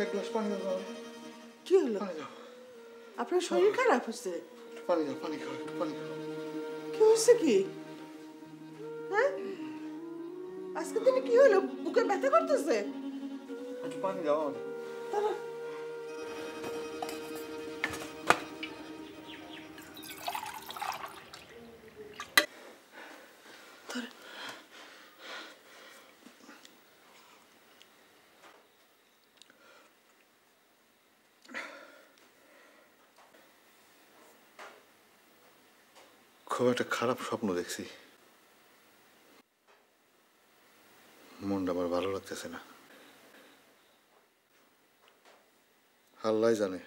এক গ্লাস পানি দাও। কি হলো? আপনার শরীর খারাপ হচ্ছে? পানি দাও, পানি খাও, পানি খাও। কি হচ্ছে কি? হ্যাঁ, আজকে দিনে কি হলো? বুকে ব্যথা করতেছে? একটু পানি দাও। দাঁড়া। খুব একটা খারাপ স্বপ্ন দেখছি, মনটা আমার ভালো লাগতেছে না। আল্লাহ জানে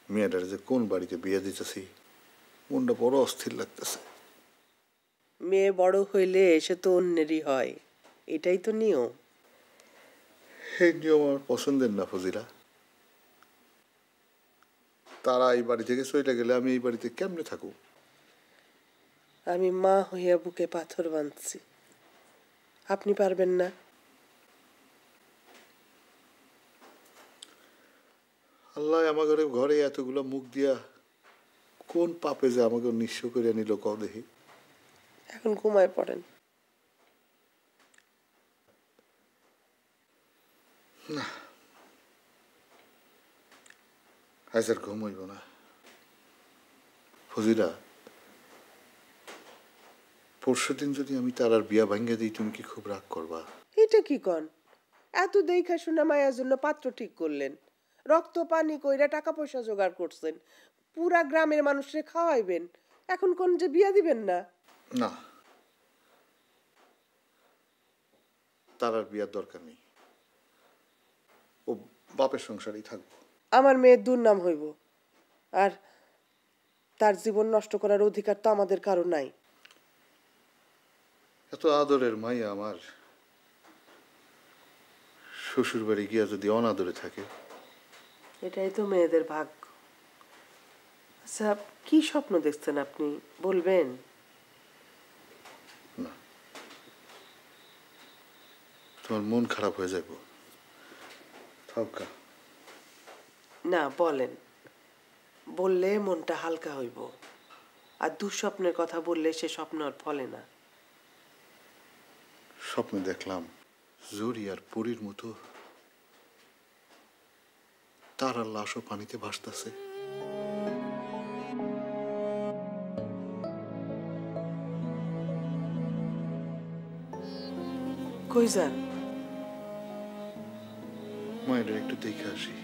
মেয়েটার যে কোন বাড়িতে বিয়ে দিতেছি, মনটা বড় অস্থির লাগতেছে। মেয়ে বড় হইলে সে তো অন্যেরই হয়, এটাই তো নিয়ম। এই নিয়ম আমার পছন্দের না ফজিলা। তারা এই বাড়ি থেকে চলে গেলে আমি এই বাড়িতে কেমনে থাকবো? আমি মা হইয়া বুকে পাথর বাঁধছি, আপনি পারবেন না? আল্লাহ আমাদের ঘরে এতগুলো মুখ দিয়া কোন পাপে যে আমাকে নিঃস্ব করে নিল কও দেখি। এখন ঘুমায় পড়েন। না, আজ আর ঘুম হইব না। ফজিলা, পরশুদিন যদি আমি তারার বিয়া ভাঙ্গা দিই, তুমি কি খুব রাগ করবা? এটা কি কন? এত দেখা শুনে মায়ের জন্য পাত্র ঠিক করলেন, রক্ত পানি কইরা টাকা পয়সা জোগাড় করছেন, পুরা গ্রামের মানুষরে খাওয়াইবেন, এখন কোন যে বিয়া দিবেন না? না, তারার বিয়ার দরকার নেই, ও বাপের সংসারেই থাকবো। আমার মেয়ের দুর্নাম হইব, আর তার জীবন নষ্ট করার অধিকার তো আমাদের কারো নাই। এত আদরের মাইয়া আমার শ্বশুর বাড়ি গিয়া যদি অনাদরে থাকে। এটাই তো মেয়েদের ভাগ্য। আচ্ছা, কি স্বপ্ন দেখছেন আপনি বলবেন? না, তোমার মন খারাপ হয়ে যাব। থাকা না, বলেন, বললে মনটা হালকা হইব। আর দুঃস্বপ্নের কথা বললে সে স্বপ্ন আর ফলে না। স্বপ্নে দেখলাম জরি আর পরীর মতো তারার লাশও পানিতে ভাসতেছে। কই যান? মায়ের একটু দেখে আসি।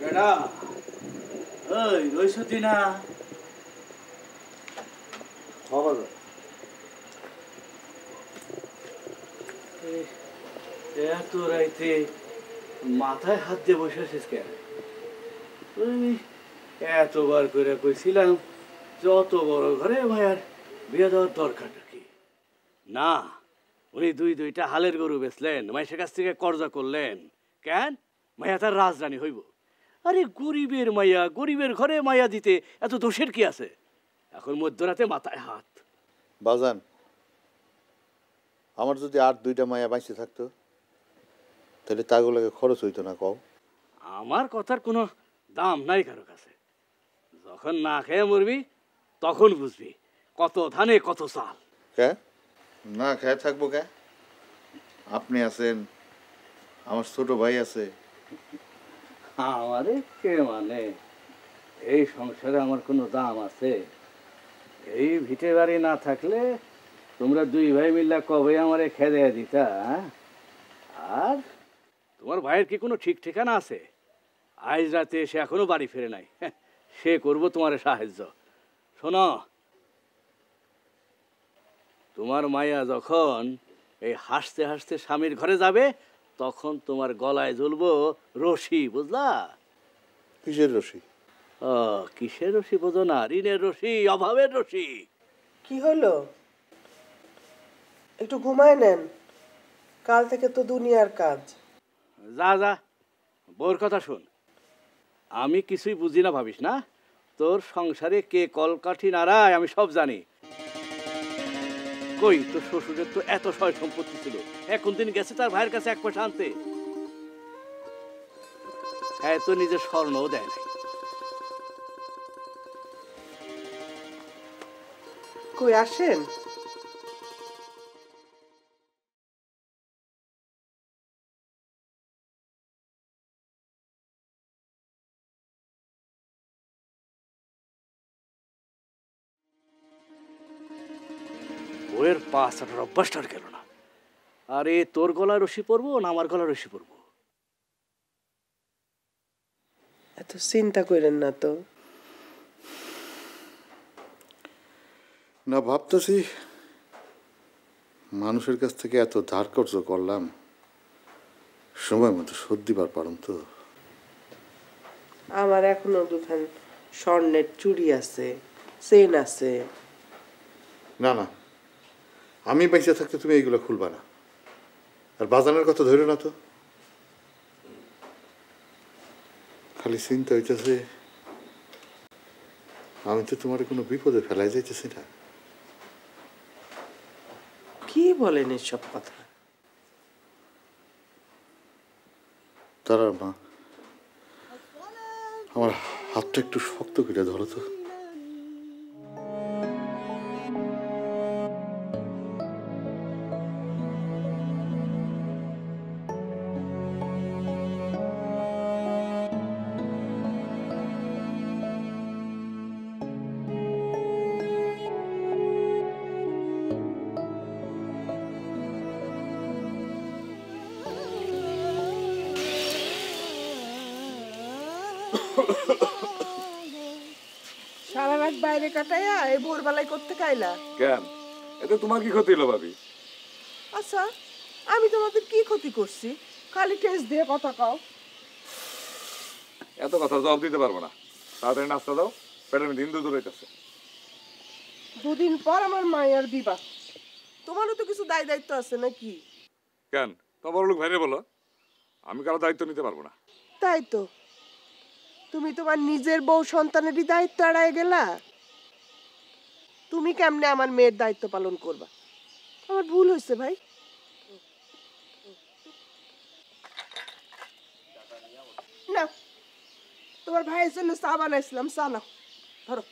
ম্যাডাম, ওই রইসতি না? এত রাইতে মাথায় হাত দিয়ে বসে আছিস কেন? আমি এতবার করে কইছিলাম যত বড় ঘরে মায়ার বিয়ে দেওয়ার দরকারটা কি? না, উনি দুইটা হালের গরু বেচলেন, মাইশের কাছ থেকে কর্জা করলেন। কেন? মায়া তার রাজরানী হইব। আরে গরিবের মাইয়া, গরিবের ঘরে মাইয়া দিতে এত দোষের কি আছে? এখন মধ্যরাতে মাথায় হাত। বাজান, আমার যদি আর 2টা মায়া বাইসে থাকতো তাহলে তাগুলোকে খরচ হইতো না কও? আমার কথার কোনো দাম নাই কারো কাছে। যখন না খেয়ে মরবি তখন বুঝবি কত ধানে কত চাল। কে না খেয়ে থাকবো কে? আপনি আছেন, আমার ছোট ভাই আছে। আমারে কে মানে? এই সংসারে আমার কোনো দাম আছে? এই ভিটে বাড়ি না থাকলে তোমরা 2 ভাই মিল্লা কবে আমারে খেদে দিতা? আর তোমার ভাইয়ের কি কোনো ঠিক ঠিকানা আছে? আজ রাতে সে এখনো বাড়ি ফিরে নাই। সে করবো তোমার সাহায্য। শোনো, তোমার মাইয়া যখন এই হাসতে হাসতে স্বামীর ঘরে যাবে তখন তোমার গলায় ঝুলবো রশি, বুঝলা? কিসের রশি? ও, কিসের রশি বোঝো না? ঋণের রশি, অভাবের রশি। কি হলো? একটু ঘুমায় নেন, কাল থেকে তো দুনিয়ার কাজ। যা যা, বউর কথা শোন। আমি কিছুই বুঝি না ভাবিস না। তোর সংসারে কে কলকাঠি নাড়ায় আমি সব জানি। কই তোর শ্বশুরের তো এত সয় সম্পত্তি ছিল, এখন দিন গেছে তার ভাইয়ের কাছে 1 পয়সা আনতে? হ্যাঁ, তো নিজের স্বর্ণও দেয় নাই। কই আসেন? বউয়ের পা চাটার অভ্যাসটা আর গেল না। আরে তোর গলায় রশি পরবো না আমার গলায় রশি পরবো? এত চিন্তা করেন না তো। না, ভাবতেছি মানুষের কাছ থেকে এত ধার কর্জ করলাম, সময় মতো শোধ দিবার পারম তো? আমার এখনো 2খান স্বর্ণের চুড়ি আছে, চেন আছে। না না, আমি বেঁচে থাকতে তুমি এইগুলো খুলবা না। আর বাজানের কথা ধরো না তো। খালি চিন্তা হইতেছে আমি তো তোমার কোনো বিপদে ফেলাই যাইতেছি না। কি বলেন এসব কথা? তারা মা, আমার হাতটা একটু শক্ত করে ধরো তো। সারা রাত বাইরে কাটাইয়া এই ভোরবেলায় করতে কাইলা কেন? এতে তোমার কি ক্ষতি হলো ভাবি? আচ্ছা, আমি তোমাদের কি ক্ষতি করছি? খালি টেস্ট দিয়ে কথা কও। এত কথা জবাব দিতে পারবো না। তাড়াতাড়ি নাস্তা দাও, পেটের মধ্যে ইন্দুর দৌড়াইতেছে। 2 দিন পর আমার মায়ের বিবাহ, তোমারও তো কিছু দায় দায়িত্ব আছে নাকি? কেন? তোমার বড় লোক ভাইরে বলো, আমি কারো দায়িত্ব নিতে পারবো না। তাই তো, তুমি তোমার নিজের বউ সন্তানেরই দায়িত্ব এড়ায় গেলা। তুমি কেমনে আমার মেয়ের দায়িত্ব পালন করবা? আমার ভুল হয়েছে ভাই। না, তোমার ভাইয়ের জন্য চা বানাইছিলাম, চা নাও, ধরো।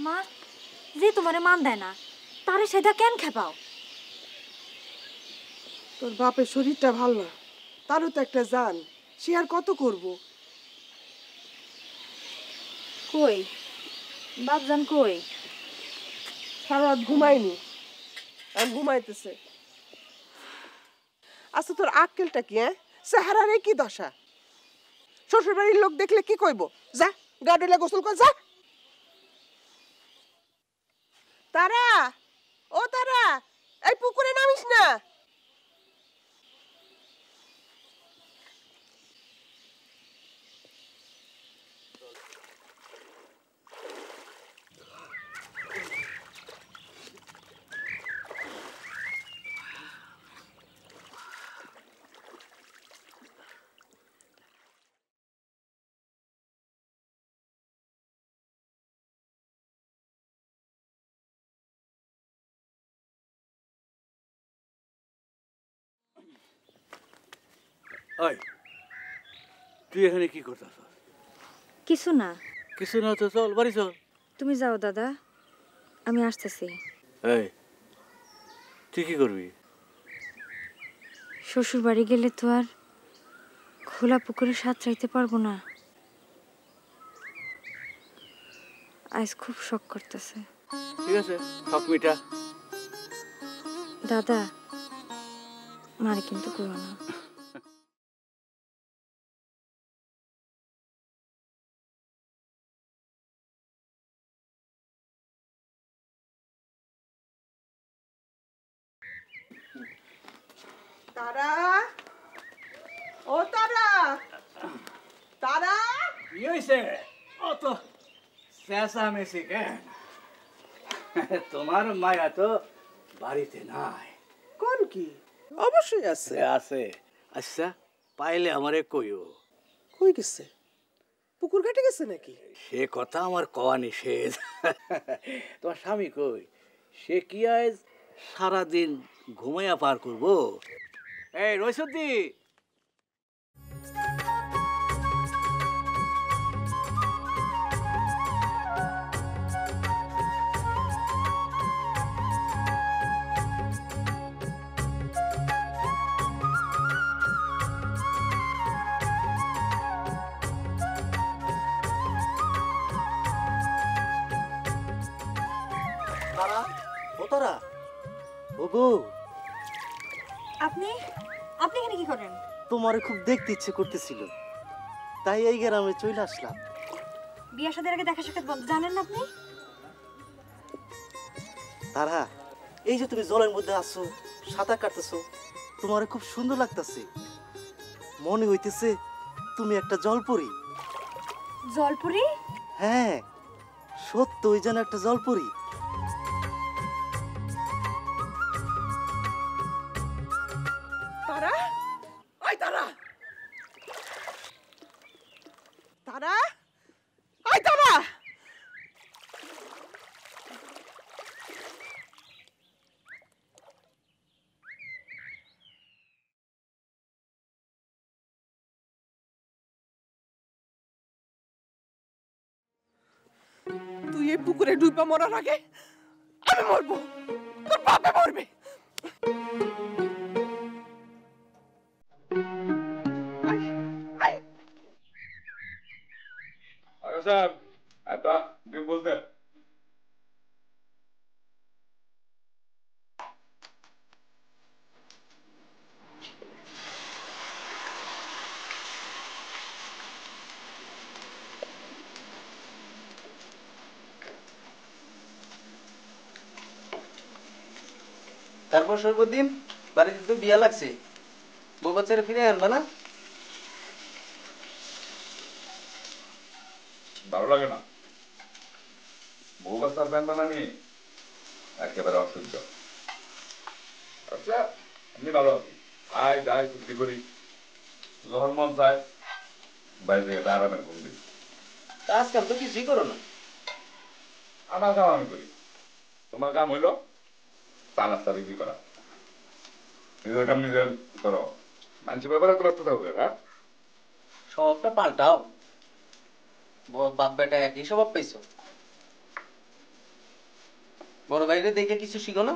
মা, যে তোমারে মান দেয় না তারে সেটা কেন খেপাও? তোর বাপের শরীরটা ভালো না, তারও তো একটা জান, সে আর কত করব? কই বাপজান কই? সারা রাত ঘুমাইনি, আর ঘুমাইতেছে। আচ্ছা, তোর আক্কেলটা কি? চেহারারে কি দশা? শ্বশুর বাড়ির লোক দেখলে কি কইব? যা গাডলে গোসল কর যা। তারা, ও তারা, এই পুকুরে নামিস না। ওই তুই এখানে কি করতেছ? কিছু না, কিছু না তো চল বাড়ি চল। তুমি যাও দাদা, আমি আসতেছি। এই তুই কি করবি? শ্বশুর বাড়ি গেলে তো আর খোলা পুকুরে সাঁতরাইতে পারবো না। আজ খুব শখ করতেছে। ঠিক আছে, শখ মিটা। দাদা, মারে কিন্তু করো না। তারা, ও তারা, তারা, কি হয়েছে অত চেঁচামেচি কেন? তোমার মায়া তো বাড়িতে নাই। কোন কি? অবশ্যই আছে। আছে। আচ্ছা পাইলে আমারে কইও। কই গেছে? পুকুর ঘাটে গেছে নাকি? সে কথা আমার কওয়া নিষেধ। তোমার স্বামী কই? সে কি আজ সারাদিন ঘুমাইয়া পার করবো? এই রইসুদ্দি, তারা, ও তারা, ও বউ, আপনি আপনি এখানে কি করেন? তোমারে খুব দেখতে ইচ্ছে করতেছিল, তাই এই গ্রামে চলে আসলাম। বিয়ে শাদীর আগে দেখা সাক্ষাৎ বন্ধ, জানেন না আপনি? তারা, এই যে তুমি জলের মধ্যে আছো, সাঁতার কাটতেছো, তোমারে খুব সুন্দর লাগতেছে। মনে হইতেছে তুমি একটা জলপরি। জলপুরি? হ্যাঁ, সত্য ওই যেন একটা জলপরি। তারা, ওই তারা, তারা, ওই তারা, তুই এই পুকুরে ডুবা মরার আগে আমি মরবো, তোর বাপে মরবে। আগে স্যার একটা ডিম বলতে তারপর সর্বদিন বাড়িতে তো বিয়া লাগছে, বউ বাচ্চারা ফিরে আনবা না? ভালো লাগে না বউ বাচ্চার প্যান বানানি একেবারে অসহ্য। আচ্ছা আমি ভালো আছি, আয় যাই চুক্তি করি, যখন মন চায় বাইরে গেলে আরামে ঘুম দিই। তা আজকাল তো কিছুই করো না। আমার কাম আমি করি, তোমার কাম হইলো চা নাস্তা বিক্রি করা। নিজের কাম নিজে করো, মানুষের ব্যাপারে তো রাখতে থাকবে। হ্যাঁ স্বভাবটা পাল্টাও, বাপ বেটা একই স্বভাব পাইছো। বড় ভাইরে দেখে কিছু শিখো না?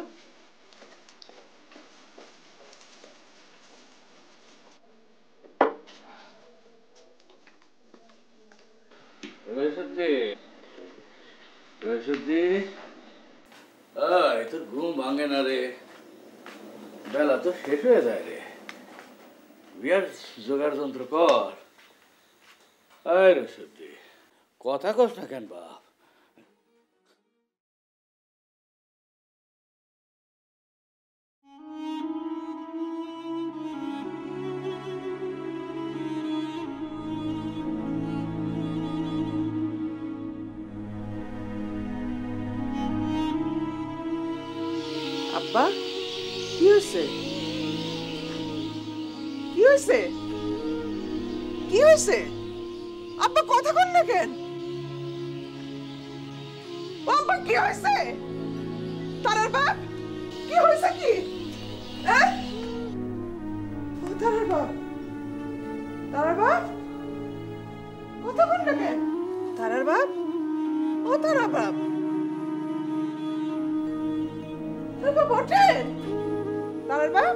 তোর ঘুম ভাঙে না রে? বেলা তো শেষ হয়ে যায় রে, বিয়ার জোগাড় যন্ত্র কর। রসুদ্দি কথা কস না কেন বাপ? আব্বা কি হয়েছে? কি হয়েছে? কি হয়েছে? আব্বা কথা কন না কেন? আব্বা কি হয়েছে? তারার বাপ কি হয়েছে কি? ও তারার বাপ, তারার বাপ কথা কন না কেন? তারার বাপ, ও তারার বাপ, তারার বাপ ওঠে, তারার বাপ।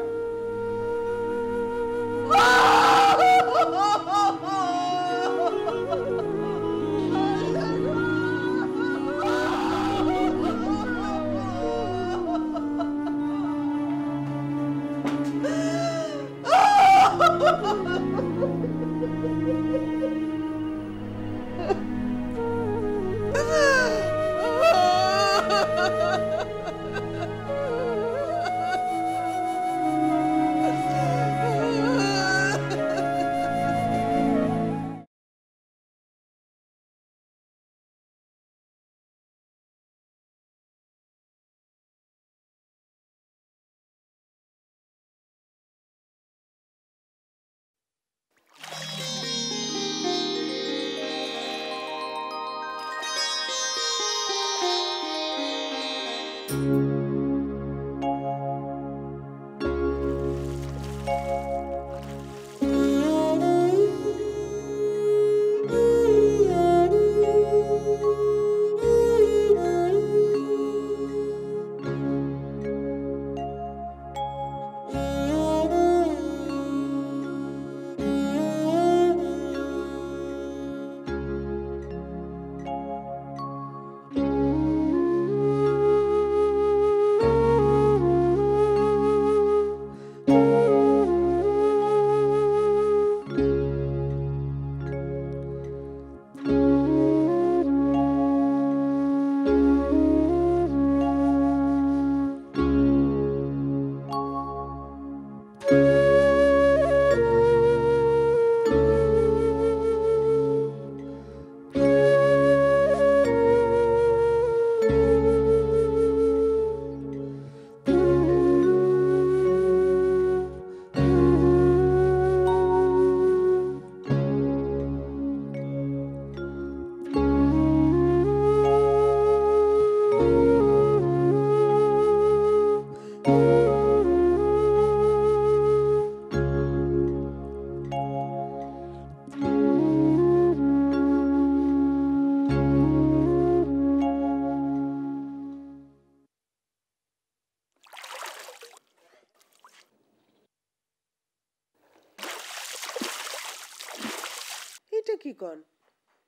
এটা কি কন?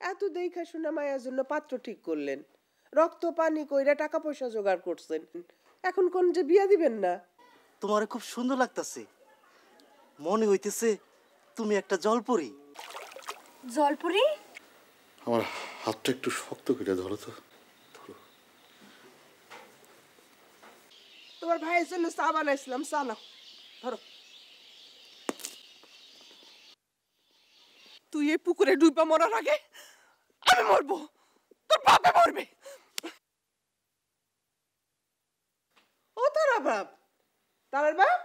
এত দেখা শুনে মায়ের জন্য পাত্র ঠিক করলেন, রক্ত পানি কইরা টাকা পয়সা জোগাড় করছেন, এখন কোন যে বিয়া দিবেন না? তোমারে খুব সুন্দর লাগতাছে, মনে হইতেছে তুমি একটা জলপরি। জলপুরি? আমার হাতটা একটু শক্ত করে ধরো তো। তোমার ভাইয়ের জন্য চা বানাইছিলাম, চা নাও, ধরো। তুই এই পুকুরে ডুবা মরার আগে আমি মরবো, তোর বাপে মরবে। ও তারা বাপ, তারার বাপ,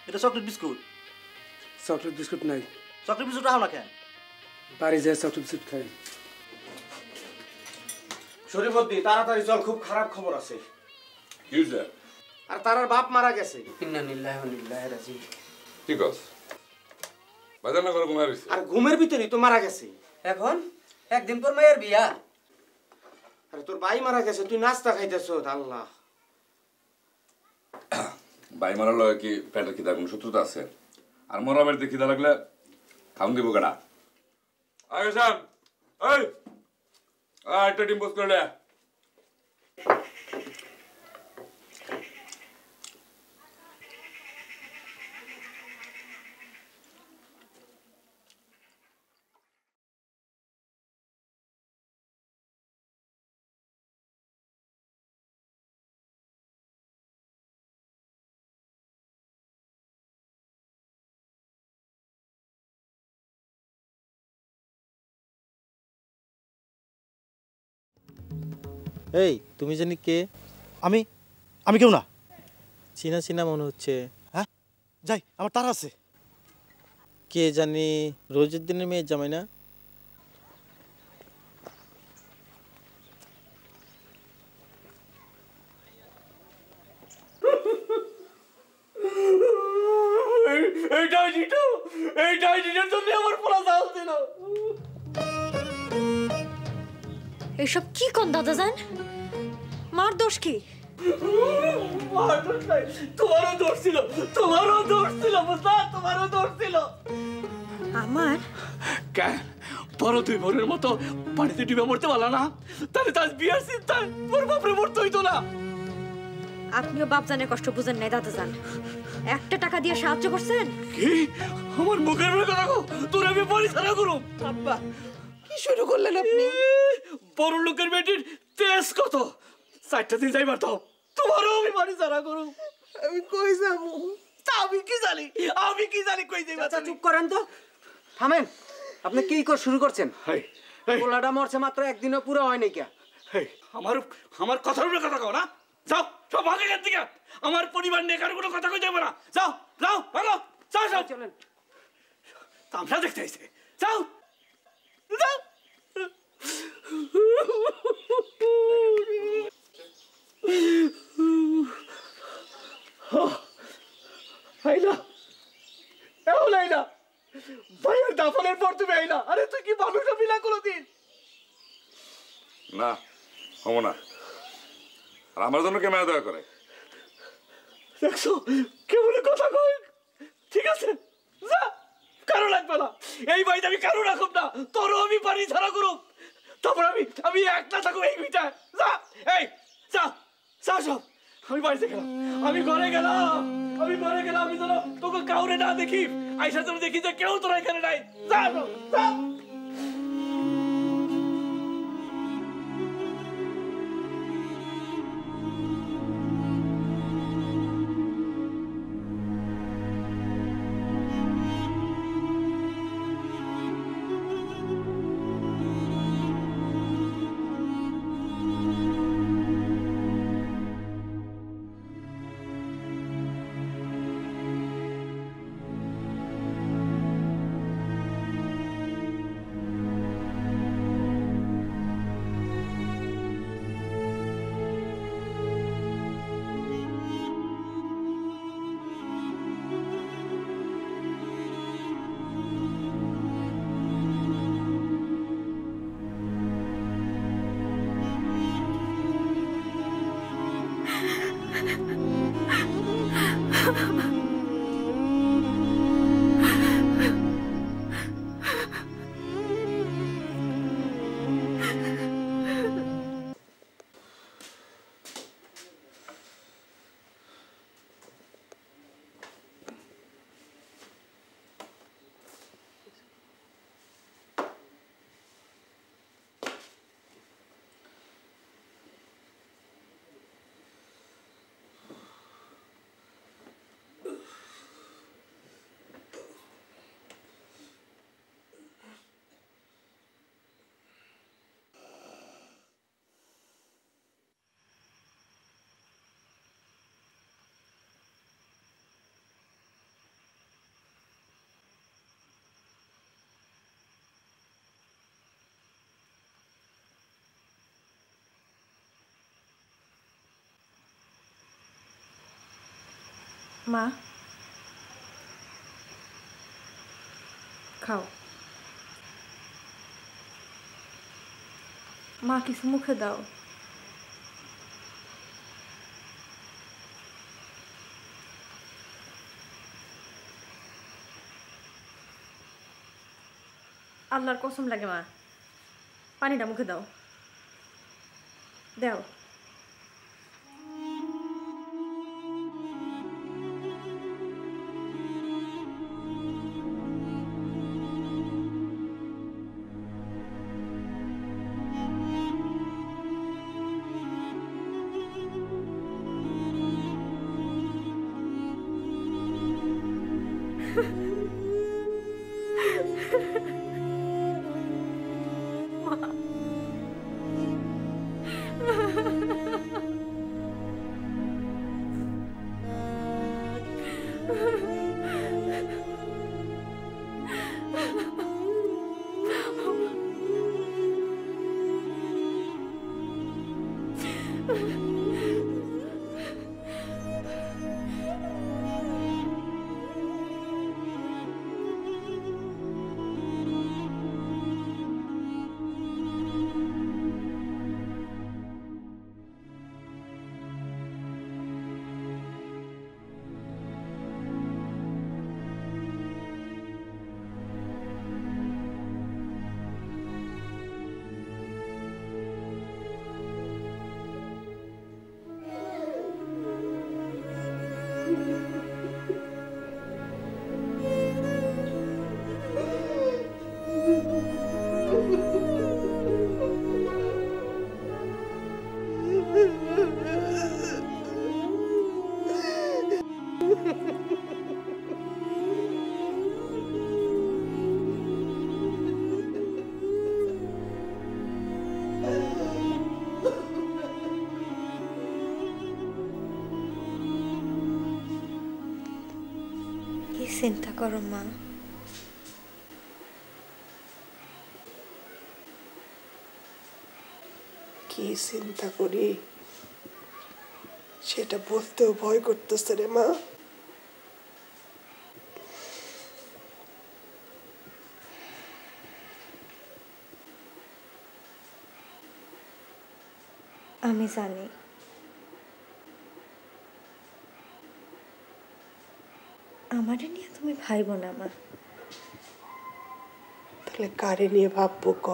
এটা চকলেট বিস্কুট। চকলেট বিস্কুট নাই। চকলেট বিস্কুট রাখো না কেন? বাড়ি যায় চকলেট বিস্কুট খাই। শরীফুদ্দি তাড়াতাড়ি চল, খুব খারাপ খবর আছে। কি হয়েছে? আর তারার বাপ মারা গেছে। ইন্না লিল্লাহি ওয়া ইন্না ইলাইহি রাজিউন। ঠিক আছে, বাজার না করে ঘুমাই রইছে। আর ঘুমের ভিতরেই তো মারা গেছে। এখন একদিন পর মায়ের বিয়া। আরে তোর ভাই মারা গেছে, তুই নাস্তা খাইতেছ। আল্লাহ, ভাই মারা লয় কি পেটের খিদা কোনো শত্রুতা আছে? আর মরা বাড়িতে খিদা লাগলে খাউন দিব কেডা? আগে সাম, এই একটা ডিম পোস্ট করে এই তুমি জানি কে? আমি আমি কেউ না। চিনা চিনা মনে হচ্ছে। হ্যাঁ, যাই, আমার তারা আছে। কে জানি রোজের দিনের মেয়ে জামাই না? এসব কি কোন দাদা জান? মার দোষ কি? তোমারও দোষ ছিল, তোমারও দোষ ছিল, বুঝলা? তোমারও দোষ ছিল। আমার কেন বড় তুই বোনের মতো পানিতে ডুবে মরতে পারলা না? তাহলে তার বিয়ার চিন্তায় ওর বাপরে মরতে হইতো না। আপনিও বাপ জানের কষ্ট বুঝেন নাই দাদা জান। একটা টাকা দিয়ে সাহায্য করছেন? কি আমার মুখের উপরে কথা কো? তোর আমি বাড়ি ছাড়া করুম? আব্বা, কি শুরু করলেন আপনি? বড় লোকের বেটির তেজ কত? 4টা দিন যাইবার দাও, তোমারও আমি বাড়ি ছাড়া করুম। আমি কই যাবো? তা আমি কি জানি, আমি কি জানি কই যাইবা? আচ্ছা চুপ করেন তো, থামেন। আপনি কি শুরু করছেন? হেই পোলাটা মরছে মাত্র একদিনও পুরো হয় নাই। হেই আমার কথার উপরে কথা কও না? যাও সব ভাগে এখান থেকে। আমার পরিবার নিয়ে কারো কোনো কথা কই যাবে না। যাও যাও ভালো, যাও যাও। চলেন, তামসা দেখতে আইছে। যাও যাও। আইলা এমন আইলা, ভাইয়ের দাফনের পর তুমি আইলা। আরে তুই কি মানুষ হবি না কোনোদিন? না, হবো না। আর আমার জন্য কে মায়া দয়া করে? দেখছো কেমন কথা কই? ঠিক আছে, যা, কারো লাগবে না। এই বাড়িতে আমি কারো রাখব না, তোরও আমি বাড়ি ছাড়া করব। তারপর আমি একলা থাকবো এই ভিটায়। যা, এই যা যা সব। আমি বাড়িতে গেলাম, আমি ঘরে গেলাম, আমি ঘরে গেলাম। আমি যেন তোকে কাউরে না দেখি, আইসা যেন দেখি যে কেউ তোরা এখানে নাই। যা যা। মা খাও। মা কিছু মুখে দাও। আল্লাহর কসম লাগে মা, পানিটা মুখে দাও। দাও। চিন্তা করো মা। কি চিন্তা করি সেটা বলতেও ভয় করতেছে রে মা। আমি জানি আমারে নিয়ে তুমি ভাইবো না মা। তাহলে কারে নিয়ে ভাববো ক?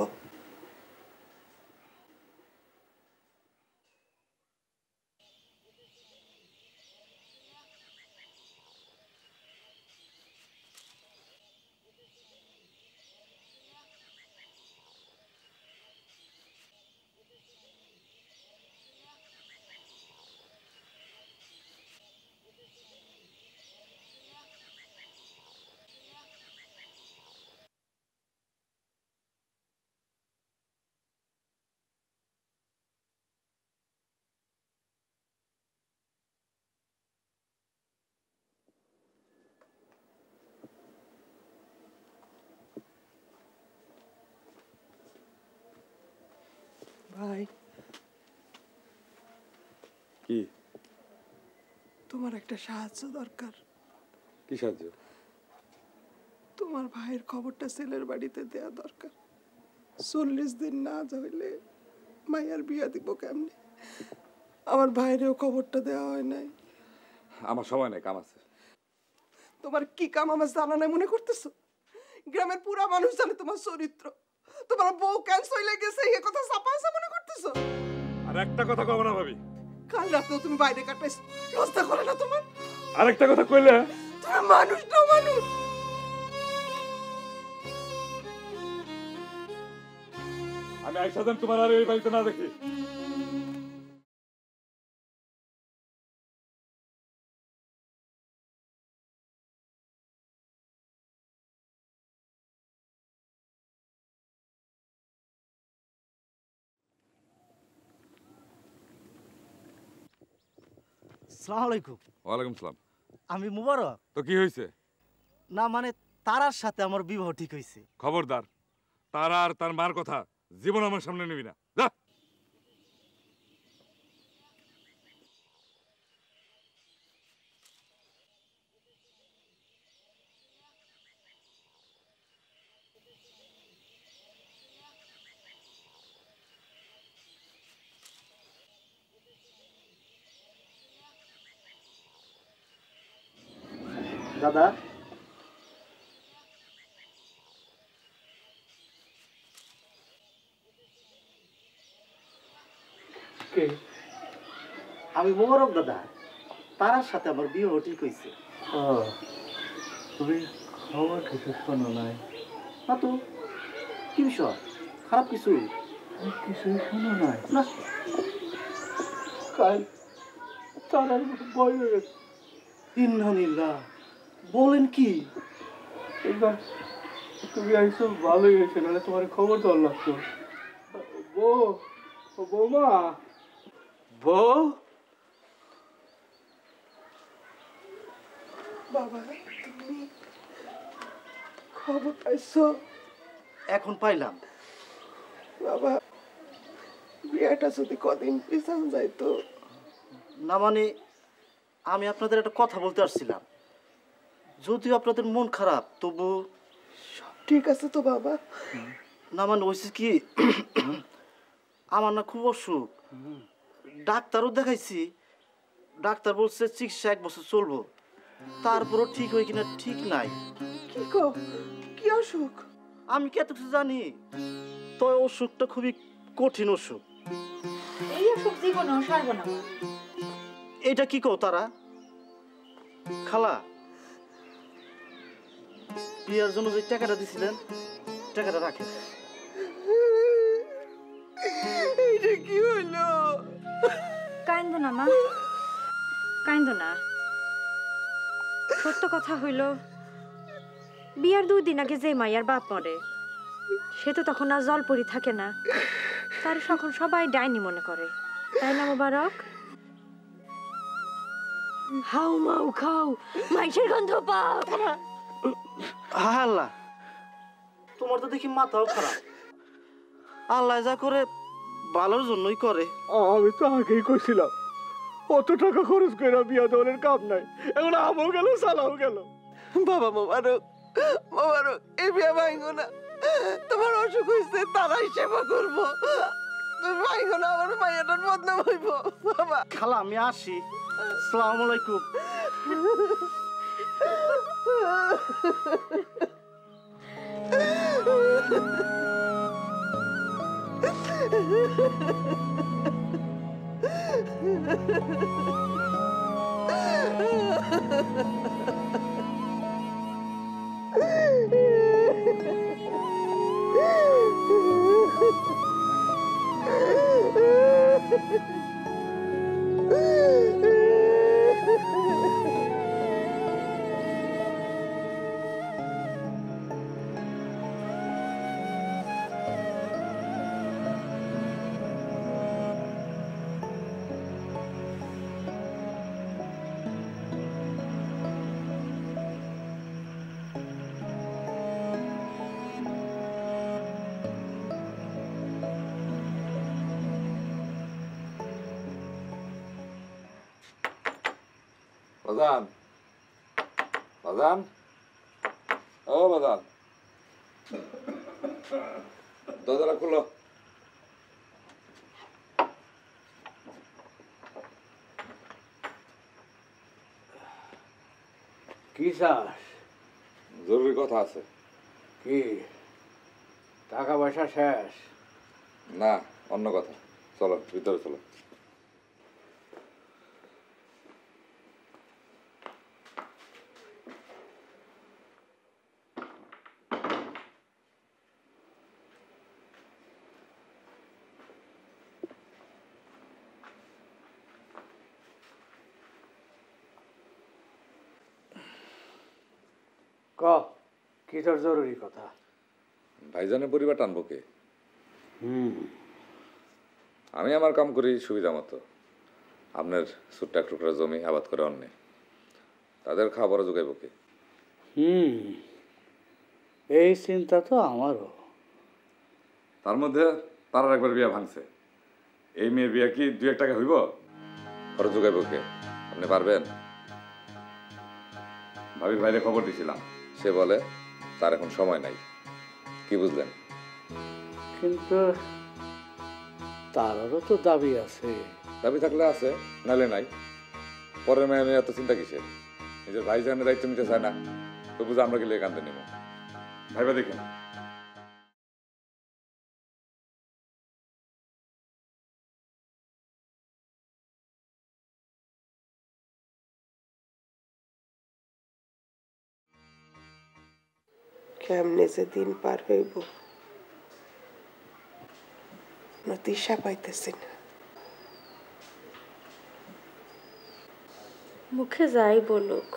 ভাই, কি তোমার একটা সাহায্য দরকার। কি সাহায্য? তোমার ভাইয়ের খবরটা ছেলের বাড়িতে দেয়া দরকার। 40 দিন না হইলে মাইয়ার বিয়া দিব কেমনে? আমার ভাইয়েরও খবরটা দেওয়া হয় নাই। আমার সময় নেই, কাম আছে। তোমার কি কাম আমার জানা নাই মনে করতেছো? গ্রামের পুরা মানুষ জানে তোমার চরিত্র। তোমার বউ ক্যান্সার হয়ে গেছে এই কথা চাপাইছে মনে করতেছো? আর একটা কথা কব না ভাবি। কাল রাতেও তুমি বাইরে কাটাইছো, লজ্জা করে না তোমার? আরেকটা কথা কইলে তুমি মানুষ না মানুষ। আমি আইসা দেন তোমার আর এই বাড়িতে না দেখি। আসসালামু আলাইকুম। ওয়ালাইকুম সালাম। আমি মুবারক। তো কি হয়েছে? না মানে তারার সাথে আমার বিবাহ ঠিক হয়েছে। খবরদার, তারা আর তার মার কথা জীবন আমার সামনে নিবি না, যা। দাদা আমি মোবারক দাদা, তার সাথে আমার বিয়ে ঠিক হয়েছে। তুমি খবর কিছু শোনো নাই? না তো, কি বিষয়? খারাপ কিছু? কিছুই শোনো নাই? না। কাল তার বই হয়ে গেছে। ইন্নালিল্লাহ, বলেন কি? এবার তুমি আইসো ভালোই হয়েছে, নাহলে তোমার খবর দেওয়ার লাগতো। বৌমা, বউ, বাবা তুমি খবর পাইছো? এখন পাইলাম। বাবা বিয়েটা যদি কদিন পিছান যাইতো। না মানে আমি আপনাদের একটা কথা বলতে আসছিলাম, যদিও আপনাদের মন খারাপ তবু সব ঠিক আছে তো বাবা? না মানে হয়েছে কি, আমার না খুব অসুখ, ডাক্তারও দেখাইছি, ডাক্তার বলছে চিকিৎসা 1 বছর চলবো, তারপরও ঠিক হয় কিনা ঠিক নাই। কি কো, কি অসুখ? আমি কি এত কিছু জানি? তো অসুখটা খুবই কঠিন অসুখ। এই অসুখ জীবনেও সারবো না। এটা কি কও তারা? খালা, বিয়ার জন্য যে টাকাটা দিছিলেন, টাকাটা রাখেন। এটা কি হলো? কাইন্দো না মা, কাইন্দো না। সত্য কথা হইল, বিয়ার 2 দিন আগে যে মাইয়ার বাপ মরে, সে তো তখন আর জলপরি থাকে না, তার তখন সবাই ডাইনি মনে করে, তাই না মোবারক? হাউ মাউ খাও, মাইশের গন্ধ পাও। হ্যাঁ আল্লাহ, তোমার তো দেখি মাথাও খারাপ। আল্লাহ যা করে ভালোর জন্যই করে। আমি তো আগেই কইছিলাম অত টাকা খরচ করে বিয়া দেওয়ার কাম নাই, এখন আমও গেল সালাও গেল। বাবা মোবারক, মোবারক এই বিয়ে ভাঙো না, তোমার অসুখ হয়েছে তারাই সেবা করবো, তুমি ভাঙো না, আমার মাইয়াটার বদনাম হইব। বাবা খালা আমি আসি, আসসালামু আলাইকুম। বাজান, বাজান, ও বাজান, দরজাটা খুলো। কি চাস? জরুরি কথা আছে। কি টাকা পয়সা শেষ? না, অন্য কথা। চলো ভিতরে চলো। কি তোর জরুরি কথা? ভাইজানের পরিবার টানবো কে? আমি আমার কাম করি সুবিধা মতো। আপনার ছোট্ট এক টুকরা জমি আবাদ করে অন্যে, তাদের খাবার যোগাইব কে? এই চিন্তা তো আমারও। তার মধ্যে তার একবার বিয়া ভাঙছে, এই মেয়ের বিয়া কি 2-1 টাকা হইব? খরচ যোগাইব কে? আপনি পারবেন? ভাবির বাইরে খবর দিছিলাম, সে বলে তার এখন সময় নাই। কি বুঝলেন? কিন্তু তারও তো দাবি আছে। দাবি থাকলে আছে, নালে নাই। পরের মেয়ে নিয়ে এত চিন্তা কিসের? নিজের ভাই যেখানে দায়িত্ব নিতে চায় না তো বুঝে আমরা গেলে এখান থেকে নেব ভাইবা দেখেন কেমনে যে দিন পার হইব দিশা পাইতেছি না। মুখে যাই বলুক,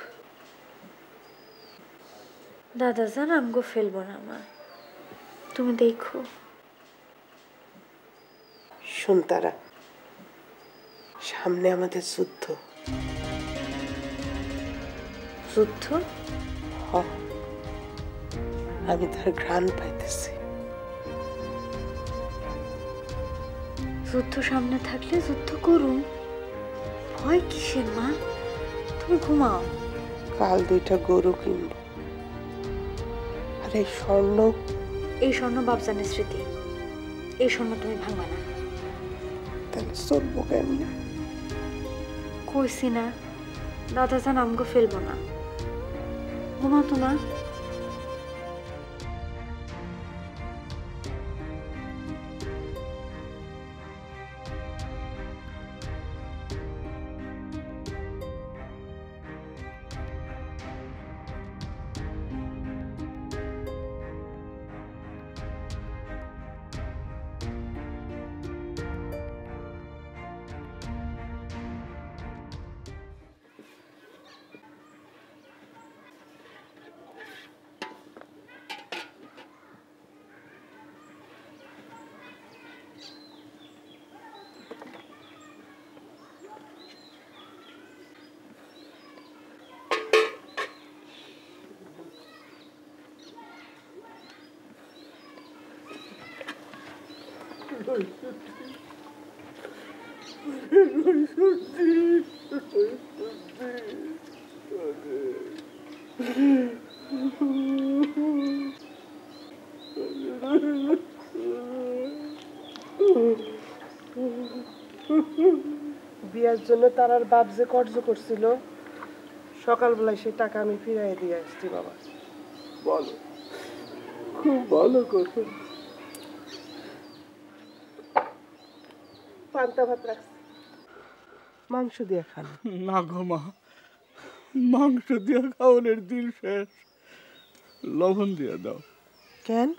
দাদা জান আমগো ফেলবো না মা, তুমি দেখো। শুন তারা, সামনে আমাদের যুদ্ধ। যুদ্ধ? হ, আমি তার ঘ্রাণ পাইতেছি। যুদ্ধ সামনে থাকলে যুদ্ধ করুন, ভয় কিসের মা? তুমি ঘুমাও। কাল 2টা গরু কিনবো, আর এই স্বর্ণ। এই স্বর্ণ বাপজানের স্মৃতি, এই স্বর্ণ তুমি ভাঙবা না। তাহলে চলবো কেমনে? কইছি না দাদা জান আমগো ফেলবো না, ঘুমাও তো মা। বিয়ার জন্য তারার বাপ যে কর্জ করছিল, সকালবেলায় সেই টাকা আমি ফিরাই দিয়ে আসছি। বাবা বলো, খুব ভালো কথা। পান্তা ভাত রাখছি, মাংস দিয়ে খান। না গো মা, মাংস দিয়ে খাওয়ানোর দিন শেষ, লবণ দিয়ে দাও। কেন?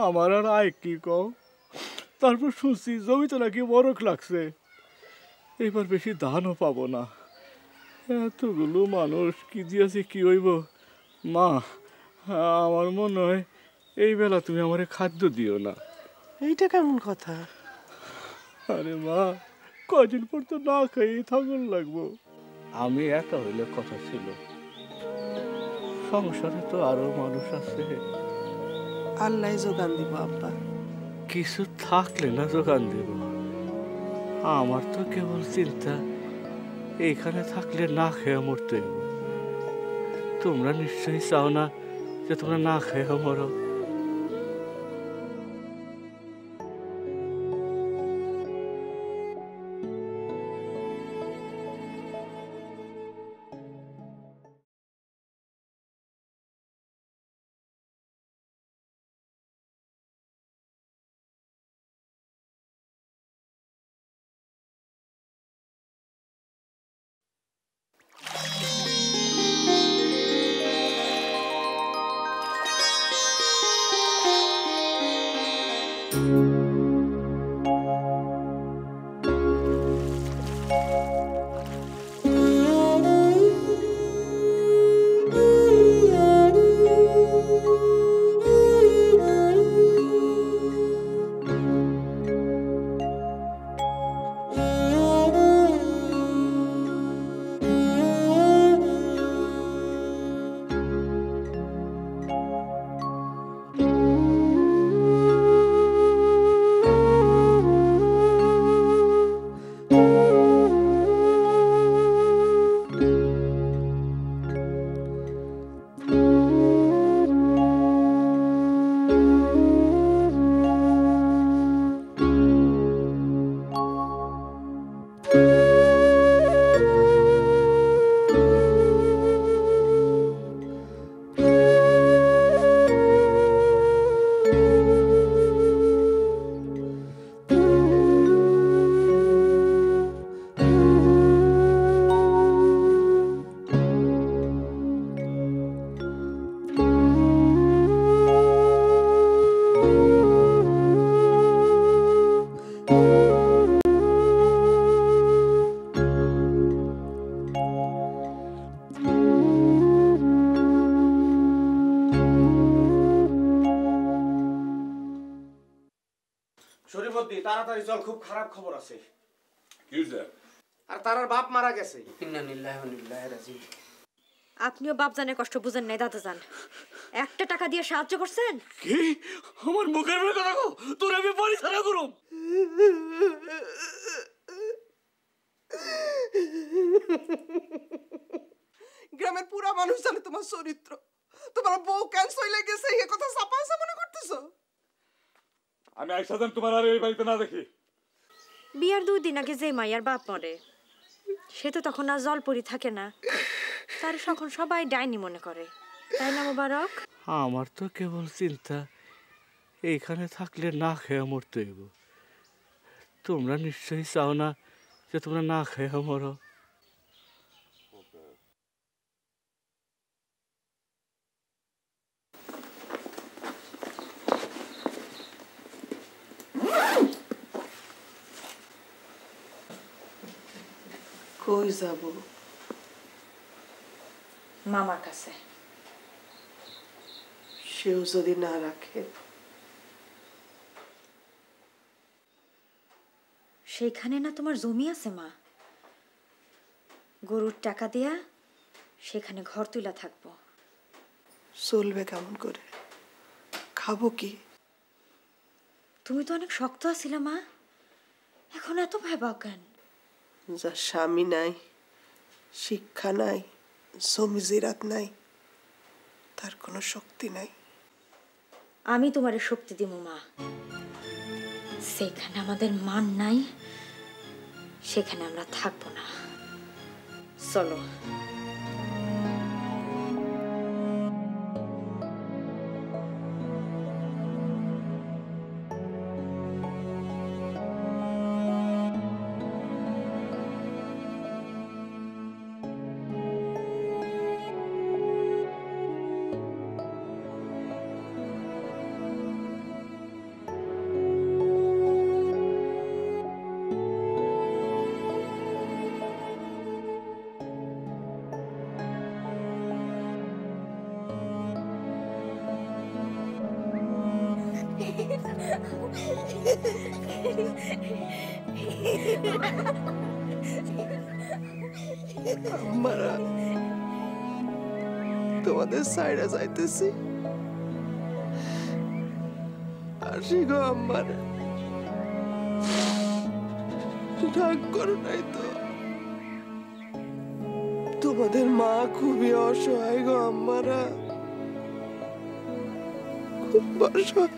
আমার আর আয় কি কও? তারপর শুনছি জমিতে নাকি বরফ লাগছে, এবার বেশি ধানও পাবো না। এতগুলো মানুষ কি দিয়েছে কি হইব? মা, আমার মনে হয় এই বেলা তুমি আমারে খাদ্য দিও না। এইটা কেমন কথা? আরে মা, কদিন পর তো না খাই থাকুন লাগবো। আমি একা হইলে কথা ছিল, সংসারে তো আরো মানুষ আছে। আল্লাহ যোগান দিব আব্বা। কিছু থাকলে না যোগান দেব। আমার তো কেবল চিন্তা এইখানে থাকলে না খেয়ে মরতে হইব। তোমরা নিশ্চয়ই চাও না যে তোমরা না খেয়ে মরো। তাড়াতাড়ি চল, খুব খারাপ খবর আছে। কি হয়েছে? আর তার বাপ মারা গেছে। আপনিও বাপজানের কষ্ট বুঝেন নাই দাদাজান। একটা টাকা দিয়ে সাহায্য করছেন? কি আমার মুখের উপরে কথা কো? তোর আমি বাড়ি ছাড়া করুম। গ্রামের পুরা মানুষ জানে তোমার চরিত্র। তোমার বউ ক্যান্সার হয়ে গেছে, এ কথা চাপা মনে করতেছো? আমি একসাথে তোমার আর এই বাড়িতে না দেখি। বিয়ার 2 দিন আগে যে মাইয়ার বাপ মরে, সে তো তখন আর জলপরি থাকে না। তার তখন সবাই ডাইনি মনে করে, তাই না মোবারক? আমার তো কেবল চিন্তা এইখানে থাকলে না খেয়ে মরতে হইব। তোমরা নিশ্চয়ই চাও না যে তোমরা না খেয়ে মরো। কই যাব? মামার কাছে। সেও যদি না রাখে? সেইখানে না তোমার জমি আছে মা? গরুর টাকা দিয়া সেখানে ঘর তুলা থাকবো। চলবে কেমন করে? খাবো কি? তুমি তো অনেক শক্ত আছিলা মা, এখন এত ভয় পাও কেন? যার স্বামী নাই, শিক্ষা নাই, জমি জিরাত নাই, তার কোনো শক্তি নাই। আমি তোমারে শক্তি দিব মা। সেখানে আমাদের মান নাই, সেখানে আমরা থাকবো না। চলো। আমরা তোমাদের সাইডে যাইতেছি, আসি গো আমার। রাগ করো নাই তো? তোমাদের মা খুবই অসহায় গো আমারা, খুব অসহায়।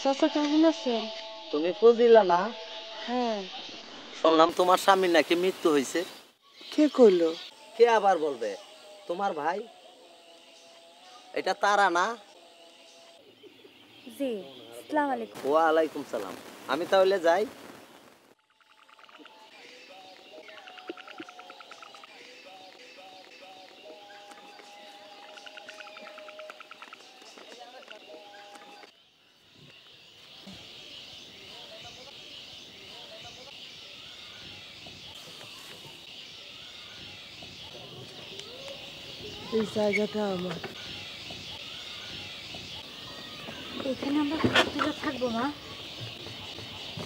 চাচা কেমন আছেন? তুমি ফজিলা না? হ্যাঁ। শুনলাম তোমার স্বামীর নাকি মৃত্যু হয়েছে। কে কইলো? কে আবার বলবে? তোমার ভাই। এটা তারা না? জি, আসসালামু আলাইকুম। ওয়ালাইকুম সালাম। আমি তাহলে যাই। এই জায়গাটা আমার। এখানে আমরা কতদিন থাকবো মা?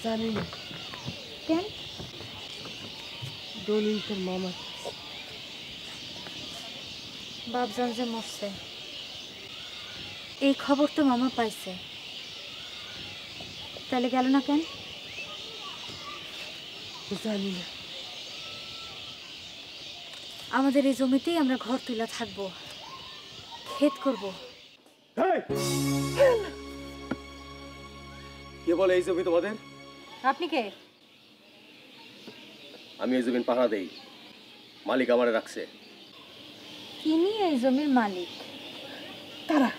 জানি না। কেন? দলিল তোর মামা। বাপজান যে মরছে এই খবর তো মামা পাইছে, তাহলে গেল না কেন? জানি না। আমাদের এই জমিতেই আমরা ঘর তুলে থাকবো, ক্ষেত করব। কে বলে এই জমি তোমাদের? আপনি কে? আমি এই জমির পাহারা দেই, মালিক আমারে রাখছে। তিনি এই জমির মালিক? তারা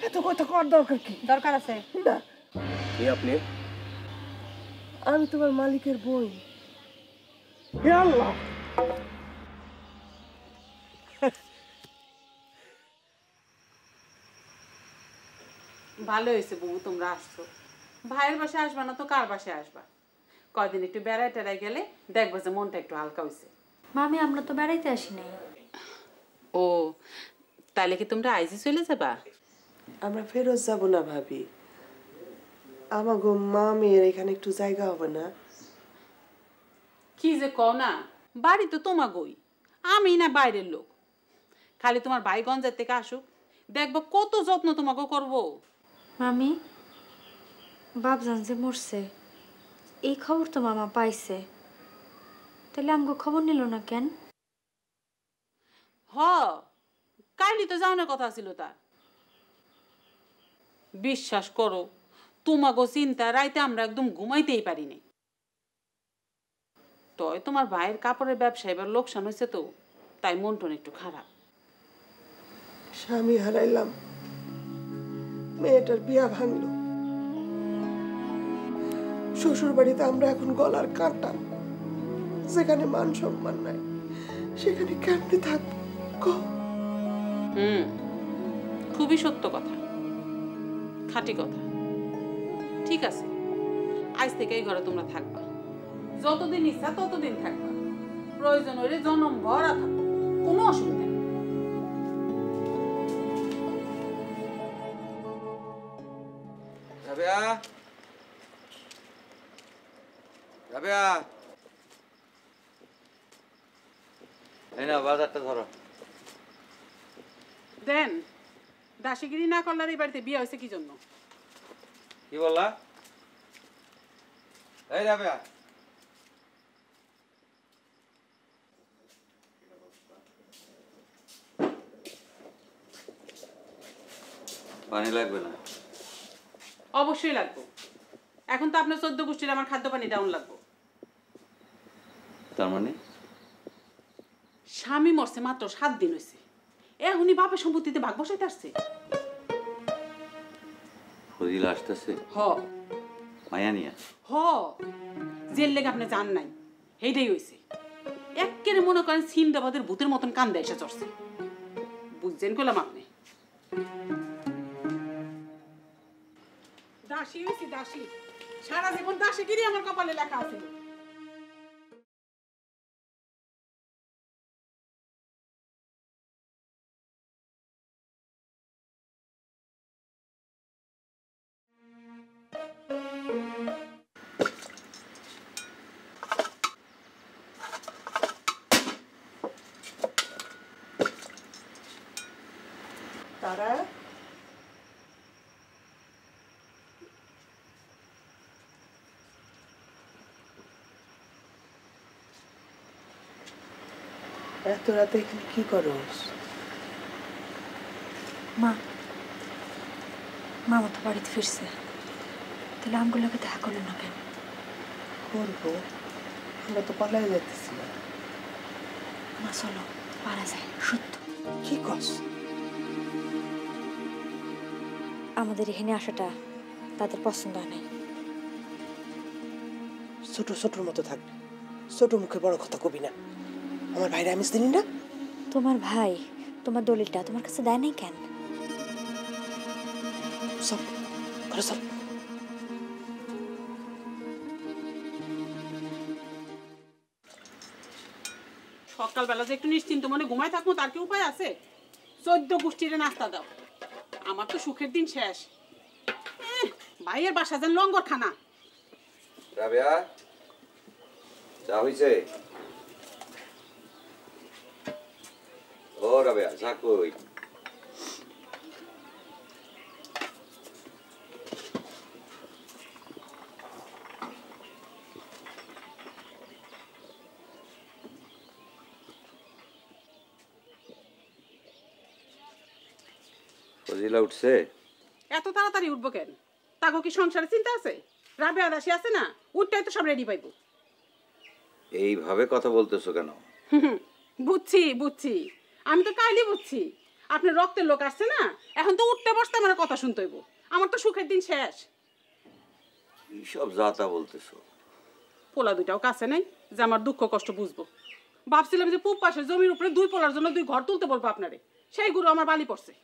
এত কথা কর দরকার কি? দরকার আছে না। কে আপনি? আমি তোমার মালিকের বই। হে আল্লাহ, ভালো হয়েছে বউ তোমরা আসছো। ভাইয়ের বাসায় আসবা না তো কার বাসায় আসবা? কয়দিন একটু বেড়ায় টেড়ায় গেলে দেখবো যে মনটা একটু হালকা হয়েছে। মামি, আমরা তো বেড়াইতে আসি নাই। ও, তাহলে কি তোমরা আইজি চলে যাবা? আমরা ফেরত যাব না ভাবি। আমাগো মা মেয়ের এখানে একটু জায়গা হবে না? কি যে কও না, বাড়ি তো তোমাগোই, আমি না বাইরের লোক। খালি তোমার ভাই গঞ্জের থেকে আসুক, দেখবো কত যত্ন তোমাকে করবো। মামি, বাপজান যে মরছে এই খবর তো মামা পাইছে, তাহলে আমাকে খবর নিল না কেন? হ, কাইলি তো যাওয়ার কথা ছিল তার। বিশ্বাস করো, তোমাগো চিন্তা রাইতে আমরা একদম ঘুমাইতেই পারিনি। তয় তোমার ভাইয়ের কাপড়ের ব্যবসা এবার লোকসান হয়েছে তো, তাই মন টন একটু খারাপ। স্বামী হারাইলাম, মেয়েটার বিয়া ভাঙলো, শ্বশুর বাড়িতে আমরা এখন গলার কাঁটা। যেখানে মান সম্মান নাই সেখানে কেমনে থাকবো? খুবই সত্য কথা, খাঁটি কথা। ঠিক আছে, আজ থেকে এই ঘরে তোমরা থাকবা, যতদিন ইচ্ছা ততদিন থাকবা, প্রয়োজন হলে জনম ভরা থাকো, কোনো অসুবিধা নেই। রাবেয়া, রাবেয়া, এই না বাজারটা ধরো। দেন, দাসিগিরি না করলে এই বাড়িতে বিয়ে হয়েছে কি জন্য? কি বললা? এই রাবেয়া, পানি লাগবে না? অবশ্যই লাগবো। এখন তো আপনার 14 গোষ্ঠীর আমার খাদ্য পানি ডাউন লাগবো। তার মানে স্বামী মরছে মাত্র 7 দিন হয়েছে, এখনই বাপের সম্পত্তিতে ভাগ বসাইতে আসছে। ফজিলা আসতেছে? হ। মায়া নিয়া? হ, জেল লেগে আপনি জান নাই, সেইটাই হয়েছে। একেবারে মনে করেন সিন্দাবাদের ভূতের মতন কান্দে এসে চড়ছে। বুঝছেন কইলাম আপনি? দাসী হয়েছি, দাসী। সারা জীবন দাসীগিরি আমার কপালে লেখা আছে। তারা এত রাতে এখানে কি করস? মা, মামা তো বাড়িতে ফিরছে। তাহলে আমগুলোকে দেখা করলো না কেন? করবো, আমরা তো পালাই যাইতেছি না। মা চলো পারা যায়, সত্য। কি কস? আমাদের এখানে আসাটা তাদের পছন্দ হয় নাই। ছোট ছোটর মতো থাকবে, ছোট মুখে বড় কথা কবি না। আমার ভাইরা আমি চিনি না। তোমার ভাই তোমার দলিলটা তোমার কাছে দেয় নাই কেন? সব ঘরে সব। সকালবেলা যে একটু নিশ্চিন্ত মনে ঘুমায় থাকবো তার কি উপায় আছে? 14 গোষ্ঠীরে নাস্তা দাও, আমার তো সুখের দিন শেষ। ভাইয়ের বাসা যেন লঙ্গর খানা। রাবেয়া চা হইছে? ও রাবেয়া চা কই? ফজিলা উঠছে? এত তাড়াতাড়ি উঠবো কেন? তাকে কি সংসারে চিন্তা আছে? রাবেয়া দাসী আছে না, উঠটাই তো সব রেডি পাইবো। এইভাবে কথা বলতেছো কেন? বুঝছি বুঝছি, আমি তো কাইলি বুঝছি। আপনার রক্তের লোক আসছে না, এখন তো উঠতে বসতে আমার কথা শুনতে হইব। আমার তো সুখের দিন শেষ। এইসব যাতা বলতেছো? পোলা দুইটাও কাছে নাই যে আমার দুঃখ কষ্ট বুঝবো। ভাবছিলাম যে পূব পাশের জমির উপরে 2 পোলার জন্য 2 ঘর তুলতে বলবো আপনারে, সেই গুরু আমার বালি পড়ছে।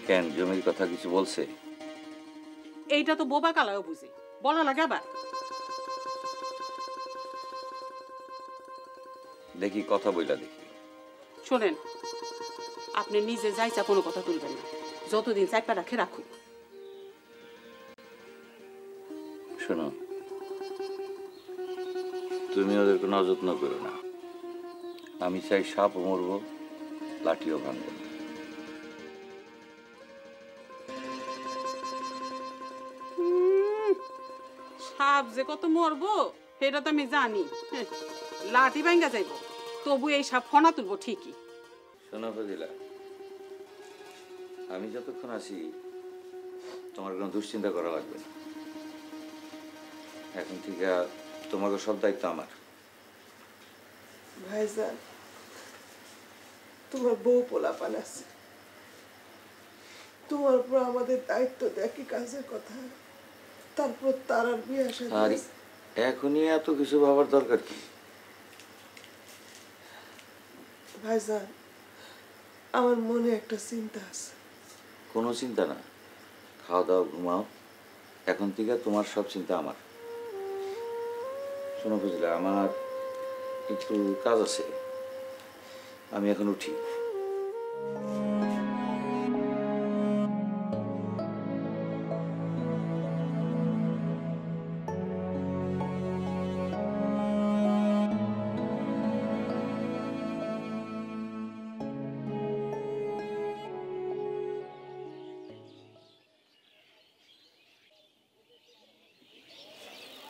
কেন, জমির কথা কিছু বলছে? এইটা তো বোবা কালাও বুঝি, বলা লাগে আবার। দেখি কথা বইলা দেখি। শোনেন, আপনি নিজে যাইছা কোনো কথা তুলবেন না, যতদিন চাইপা রাখে রাখুন। শোনো, তুমি ওদের কোনো অযত্ন করো না। আমি চাই সাপও মরবো, লাঠিও ভাঙবো না। সাপ যে কত মরবো সেটা তো আমি জানি। লাঠি ভাঙ্গা যাইব, তবু এই সাপ ফনা তুলবো ঠিকই। শোনো ফজিলা, আমি যতক্ষণ আছি তোমার কোনো দুশ্চিন্তা করা লাগবে না। এখন থেকে তোমাকে সব দায়িত্ব আমার। ভাইজান, তোমার বউ পোলাপান আছে, তোমার উপর আমাদের দায়িত্ব দেখি কাজের কথা। তারপর তার আর বিয়ে আসা। আর এখনই এত কিছু ভাবার দরকার কি? ভাইজান, আমার মনে একটা চিন্তা আছে। কোনো চিন্তা না, খাওয়া দাওয়া ঘুমাও। এখন থেকে তোমার সব চিন্তা আমার। শোনো বুঝলে, আমার একটু কাজ আছে, আমি এখন উঠি।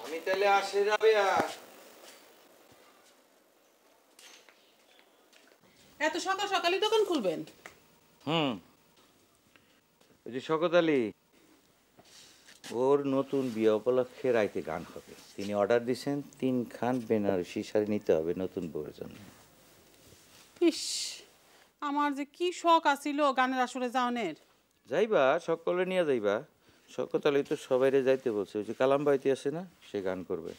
আমি তাহলে আসে যাবে। এত সকাল সকালই দোকান খুলবেন? ওই যে শওকত আলী, ওর নতুন বিয়ে উপলক্ষে রাইতে গান হবে। তিনি অর্ডার দিয়েছেন 3 খান বেনারসি শাড়ি নিতে হবে নতুন বউয়ের জন্য। ইস, আমার যে কি শখ আছিল গানের আসরে যাওনের। যাইবা, সকলে নিয়ে যাইবা। শওকত আলী তো সবাইরে যাইতে বলছে। ওই যে কালাম বাইতে আছে না, সে গান করবে।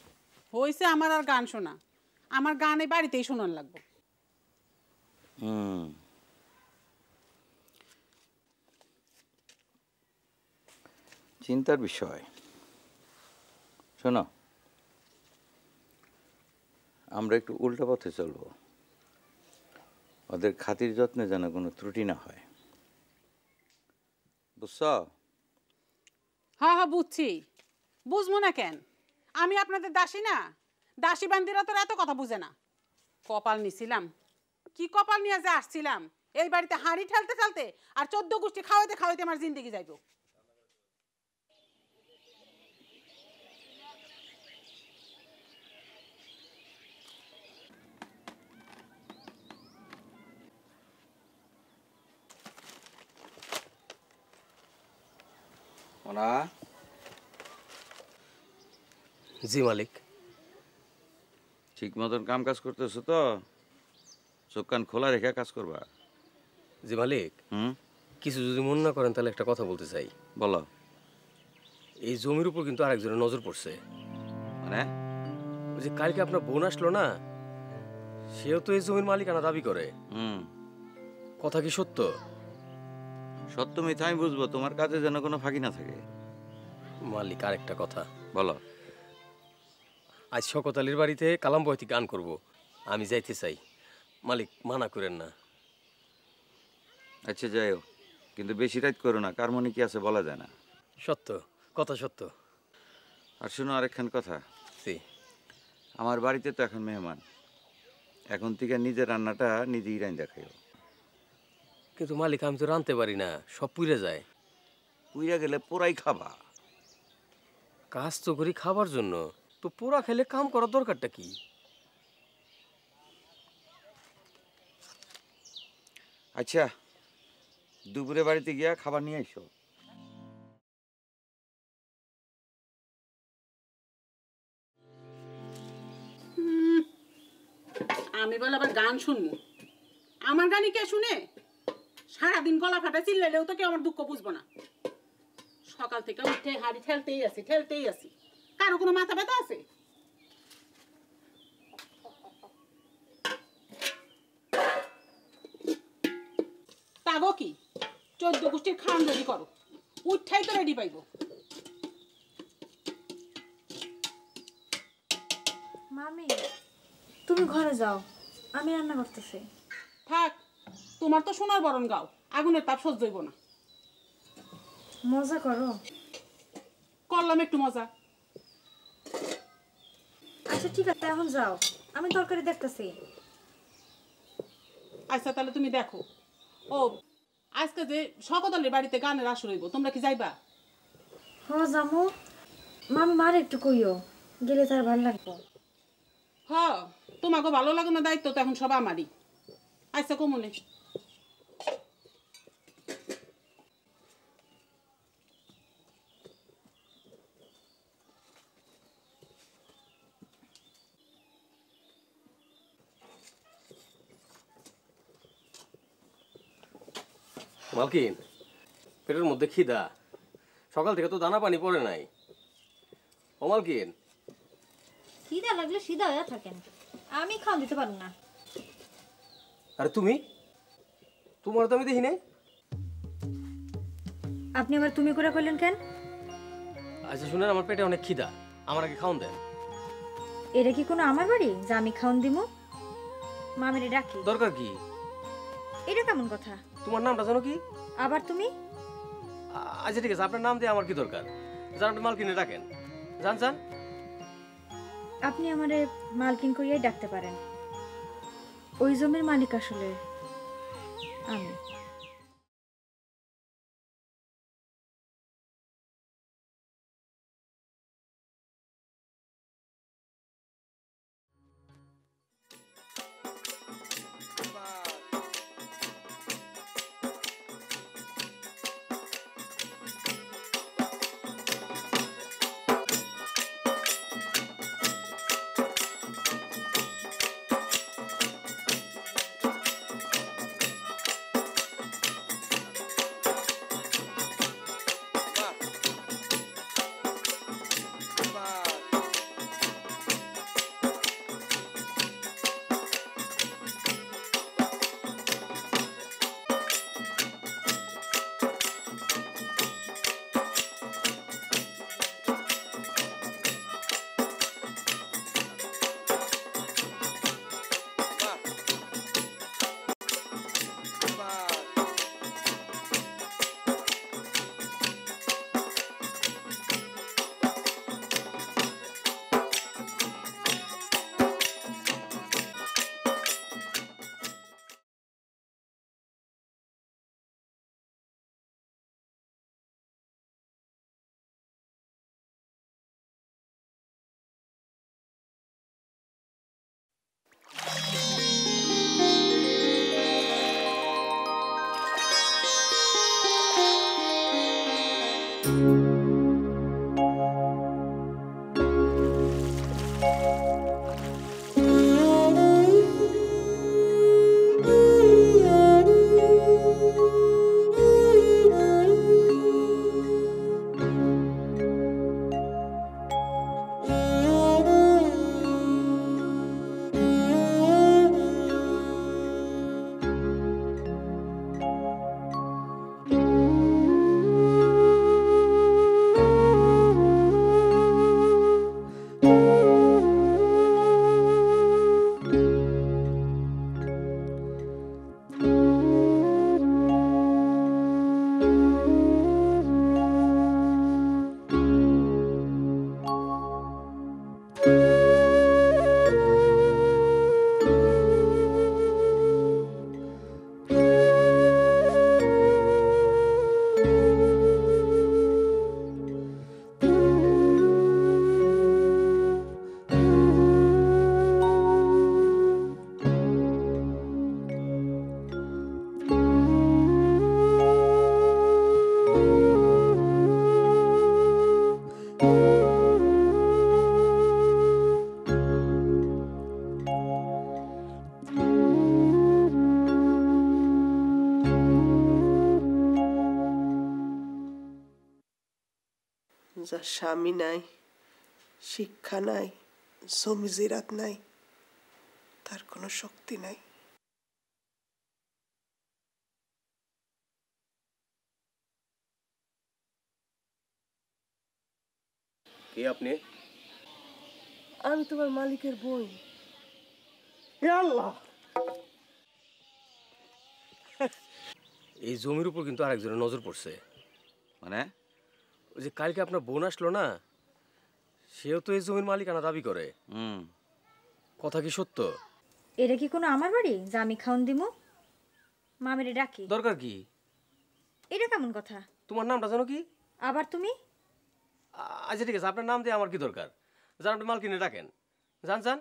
হইছে আমার আর গান শোনা, আমার গান এই বাড়িতেই শোনান লাগবে। চিন্তার বিষয়। শোনো, আমরা একটু উল্টা পথে চলবো। ওদের খাতির যত্নে যেন কোনো ত্রুটি না হয়, বুঝছ? হ্যাঁ হ্যাঁ বুঝছি, বুঝবো না কেন? আমি আপনাদের দাসী না? দাসী বান্দিরা তো এত কথা বুঝে না। কপাল নিছিলাম, কি কপাল নিয়ে যে আসছিলাম এই বাড়িতে হাঁড়ি ঠেলতে ঠেলতে, আর 14 গোষ্ঠী খাওয়াইতে খাওয়াইতে আমার জিন্দগি যাইব। ওনা জি মালিক। ঠিক মতন কাম কাজ করতেছো তো? চোখ কান খোলা রেখে কাজ করবা। জি মালিক। কিছু যদি মনে না করেন তাহলে একটা কথা বলতে চাই। বলো। এই জমির উপর কিন্তু আরেকজনের নজর পড়ছে। মানে? ওই যে কালকে আপনার বোন আসলো না, সেও তো এই জমির মালিকানা দাবি করে। কথা কি সত্য? সত্য মিথ্যা আমি বুঝবো, তোমার কাজে যেন কোনো ফাঁকি না থাকে। মালিক আরেকটা কথা। বলো। আজ শওকত আলীর বাড়িতে কালাম বয়তি গান করব, আমি যাইতে চাই। মালিক মানা করেন না। আচ্ছা যাইও, কিন্তু বেশি রাত করো না, কার মনে কি আছে বলা যায় না। সত্য কথা, সত্য। আর শুনো আরেকখান কথা। আমার বাড়িতে তো এখন মেহমান, এখন থেকে নিজের রান্নাটা নিজেই রান্না খাইও। কিন্তু মালিক আমি তো রাঁধতে পারি না, সব পুড়ে যায়। পুড়ে গেলে পোড়াই খাবা। কাজ তো করি খাবার জন্য, তো পোড়া খেলে কাম করার দরকারটা কি? আচ্ছা দুপুরে বাড়িতে গিয়া খাবার নিয়ে এসো। আমি বলে আবার গান শুনবো? আমার গানই কে শুনে? সারাদিন গলা ফাটা চিল্লাইলেও তো কেউ আমার দুঃখ বুঝবো না। সকাল থেকে উঠে হাড়ি ঠেলতেই আছি। কারো কোনো মাথা ব্যথা আছে? তাগো কি 14 গোষ্ঠীর খান রেডি করো, উঠাই তো রেডি পাইব। মামি তুমি ঘরে যাও, আমি রান্না করতেছি। থাক, তোমার তো সোনার বরণ গাও, আগুনের তাপ সহ্য হইব না। মজা করো। করলাম একটু মজা। আচ্ছা ঠিক আছে, এখন যাও, আমি তরকারি দেখতেছি। আচ্ছা তাহলে তুমি দেখো। ও আজকে যে শওকত আলীর বাড়িতে গানের আসর হইব, তোমরা কি যাইবা? হ যামু। মামি মার একটু কইও, গেলে তার ভালো লাগবে। হ, তোমাকে ভালো লাগানোর দায়িত্ব তো এখন সব আমারই। আচ্ছা কমনে। মালকিন পেটের মধ্যে খিদা, সকাল থেকে তো দানা পানি পড়ে নাই। ও মালকিন, খিদা লাগলে সিধা হয়ে থাকেন, আমি খাওয়া দিতে পারবো না। আরে তুমি, তোমার তো আমি দেখি নাই। আপনি আবার তুমি করে কইলেন কেন? আচ্ছা শুনেন, আমার পেটে অনেক খিদা, আমার আগে খাওন দেন। এটা কি কোনো আমার বাড়ি যে আমি খাওন দিমু? মামিরে ডাকি। দরকার কি? এটা কেমন কথা? তোমার নামটা জানো কি? আবার তুমি? আচ্ছা ঠিক আছে, আপনার নাম দিয়ে আমার কি দরকার? যান আপনি মালকিনে ডাকেন, যান যান। আপনি আমারে মালকিন করিয়াই ডাকতে পারেন, ওই জমির মালিক আসলে আমি। you যার স্বামী নাই, শিক্ষা নাই, জমি জিরাত নাই, তার কোনো শক্তি নাই। কে আপনি? আমি তোমার মালিকের বই। আল্লাহ, এই জমির উপর কিন্তু আরেকজনের নজর পড়ছে। মানে ওই যে কালকে আপনার বোন আসলো না, সেও তো এই জমির মালিকানা দাবি করে। কথা কি সত্য? এটা কি কোনো আমার বাড়ি যে আমি খাওন দিমু? মামিরে ডাকি। দরকার কি? এটা কেমন কথা? তোমার নামটা জানো কি? আবার তুমি? আচ্ছা ঠিক আছে, আপনার নাম দিয়ে আমার কি দরকার? যান আপনি মালকিনে ডাকেন, যান যান।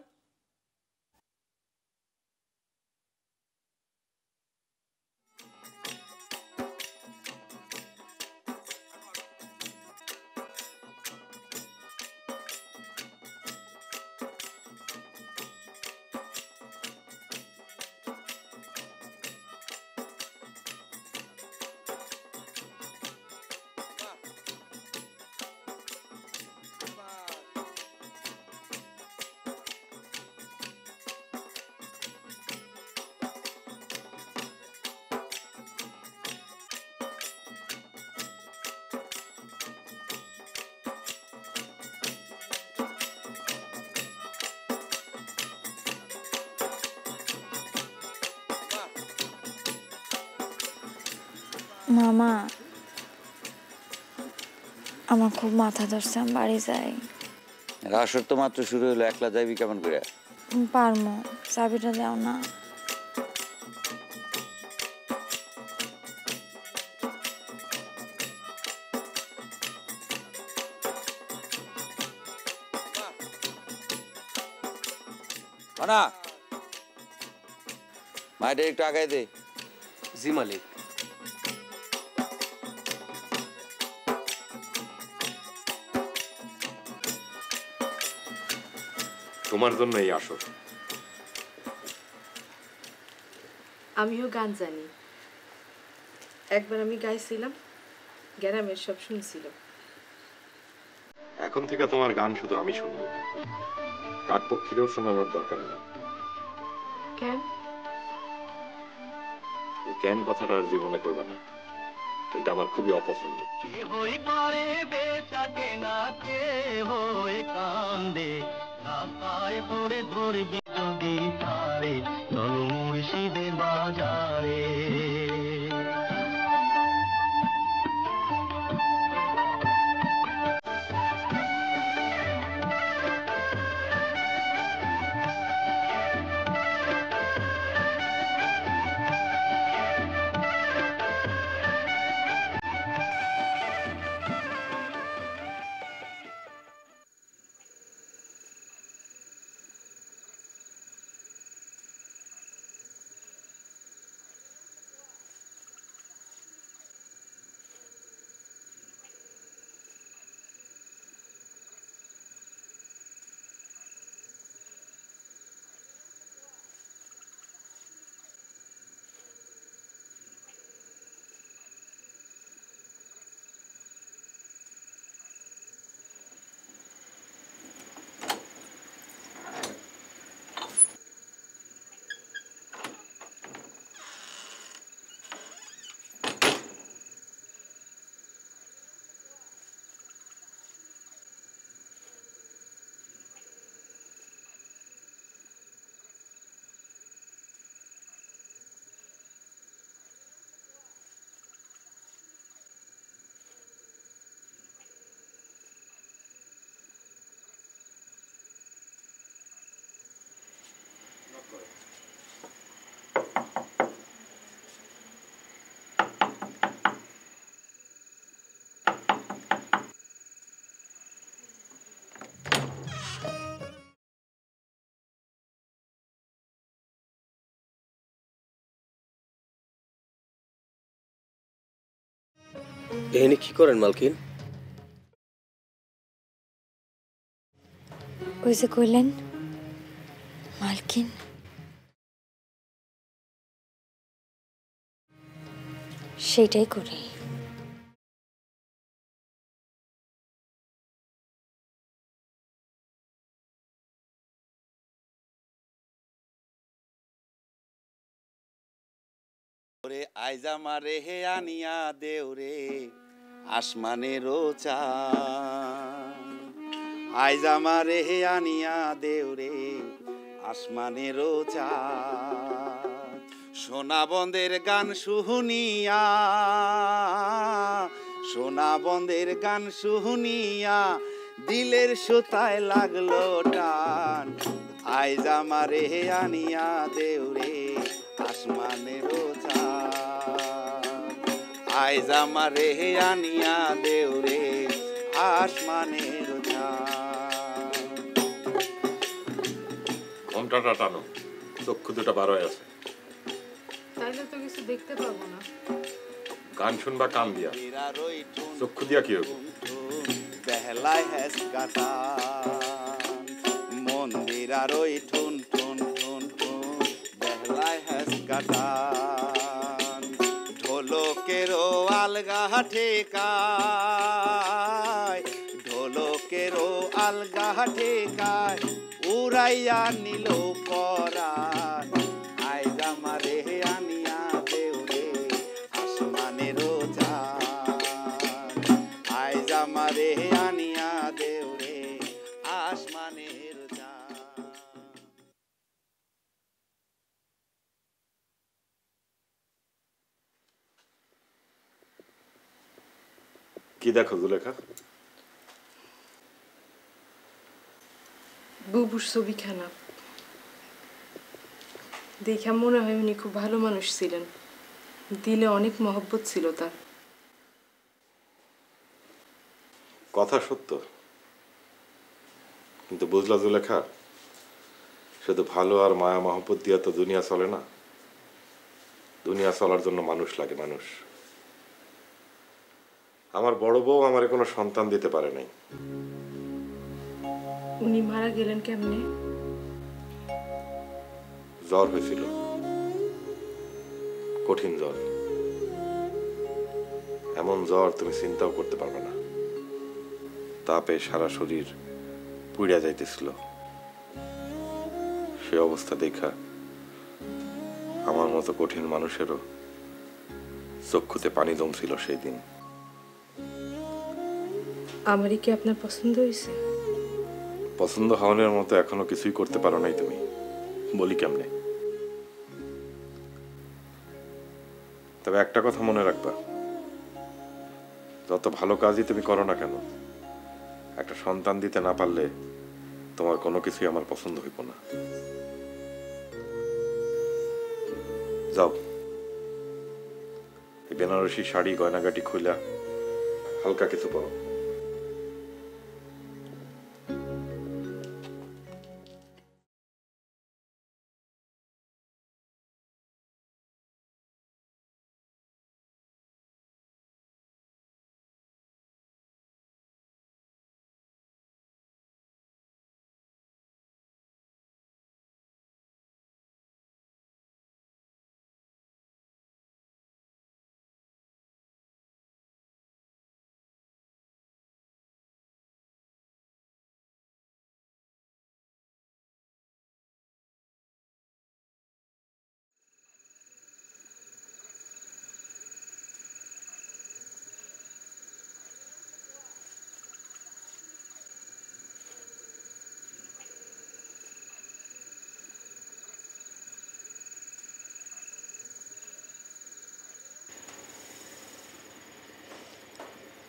মামা, আমার খুব মাথা ধরছে, আমি বাড়ি যাই। আসর তো মাত্র শুরু হলো, একলা যাইবি কেমন করে? পারমো, চাবিটা দাও না। না মাইটা একটু আগাই দে। জি মালিক। তোমার জন্য এই আসর। আমিও গান জানি, একবার আমি গাইছিলাম, গ্রামের সব শুনছিল। এখন থেকে তোমার গান শুধু আমি শুনবো, কাঠপক্ষীরও শোনানোর দরকার নেই। কেন? এই কেন কথাটা আর জীবনে করবে না, এটা আমার খুবই অপছন্দ। এখানে কি করেন মালকিন? ওই যে কইলেন মালকিন, সেটাই করি। রে আইজা মারে হে আনিয়া দেওরে আসমানেরও চাঁদ, আইজা মারে হে আনিয়া দেওরে আসমানেরও চাঁদ। সোনা বন্দের গান শুনিয়া, সোনা বন্দের গান শুনিয়া দিলের সুতায় লাগলো টান, আইজা মারে হে আনিয়া দেওরে আসমানেরও চাঁদ, আইজা মারে হে আনিয়া দেওরে আসমানেরও চাঁদ। ঘন্টাটা টানো, চক্ষু দুটা বার হয়ে আছে। তাইলে তো কিছু দেখতে পাবো না। গান শুনবা কান দিয়া, চক্ষু দিয়া কি হবে? বেহলায় হেস কাটা মন্দির আর ওই ঠুন ঠুন ঠুন ঠুন, বেহলায় হেস কাটা ঢোলকেরও আলগা ঠেকায়, ঢোলকেরও আলগা ঠেকায় উড়াইয়া নিল পরাণ, আইজা মারে আনিয়া দেওরে আসমানেরও চাঁদ, আইজা মারে আনিয়া দেওরে আসমানেরও চাঁদ। কি দেখো জুলেখা? বুবুর ছবিখানা দেখা মনে হয় উনি খুব ভালো মানুষ ছিলেন, দিলে অনেক মহব্বত ছিল তার। কথা সত্য, কিন্তু বুঝলা জুলেখা, শুধু ভালো আর মায়া মহব্বত দিয়া তো দুনিয়া চলে না। দুনিয়া চলার জন্য মানুষ লাগে, মানুষ। আমার বড় বউ আমারে কোনো সন্তান দিতে পারে নাই। উনি মারা গেলেন কেমনে? জ্বর হয়েছিল, কঠিন জ্বর, এমন জ্বর তুমি চিন্তাও করতে পারবে না। তাপে সারা শরীর পুড়িয়া যাইতেছিল। সে অবস্থা দেখা আমার মতো কঠিন মানুষেরও চক্ষুতে পানি জমছিল সেই দিন। আমারই কি আপনার পছন্দ হয়েছে? পছন্দ হওয়ানোর মতো এখনো কিছুই করতে পারো নাই তুমি, বলি কেমনে? তবে একটা কথা মনে রাখবা, যত ভালো কাজই তুমি করো না কেন, একটা সন্তান দিতে না পারলে তোমার কোনো কিছুই আমার পছন্দ হইব না। যাও, এই বেনারসি শাড়ি গয়নাগাটি খুইলা হালকা কিছু পরো।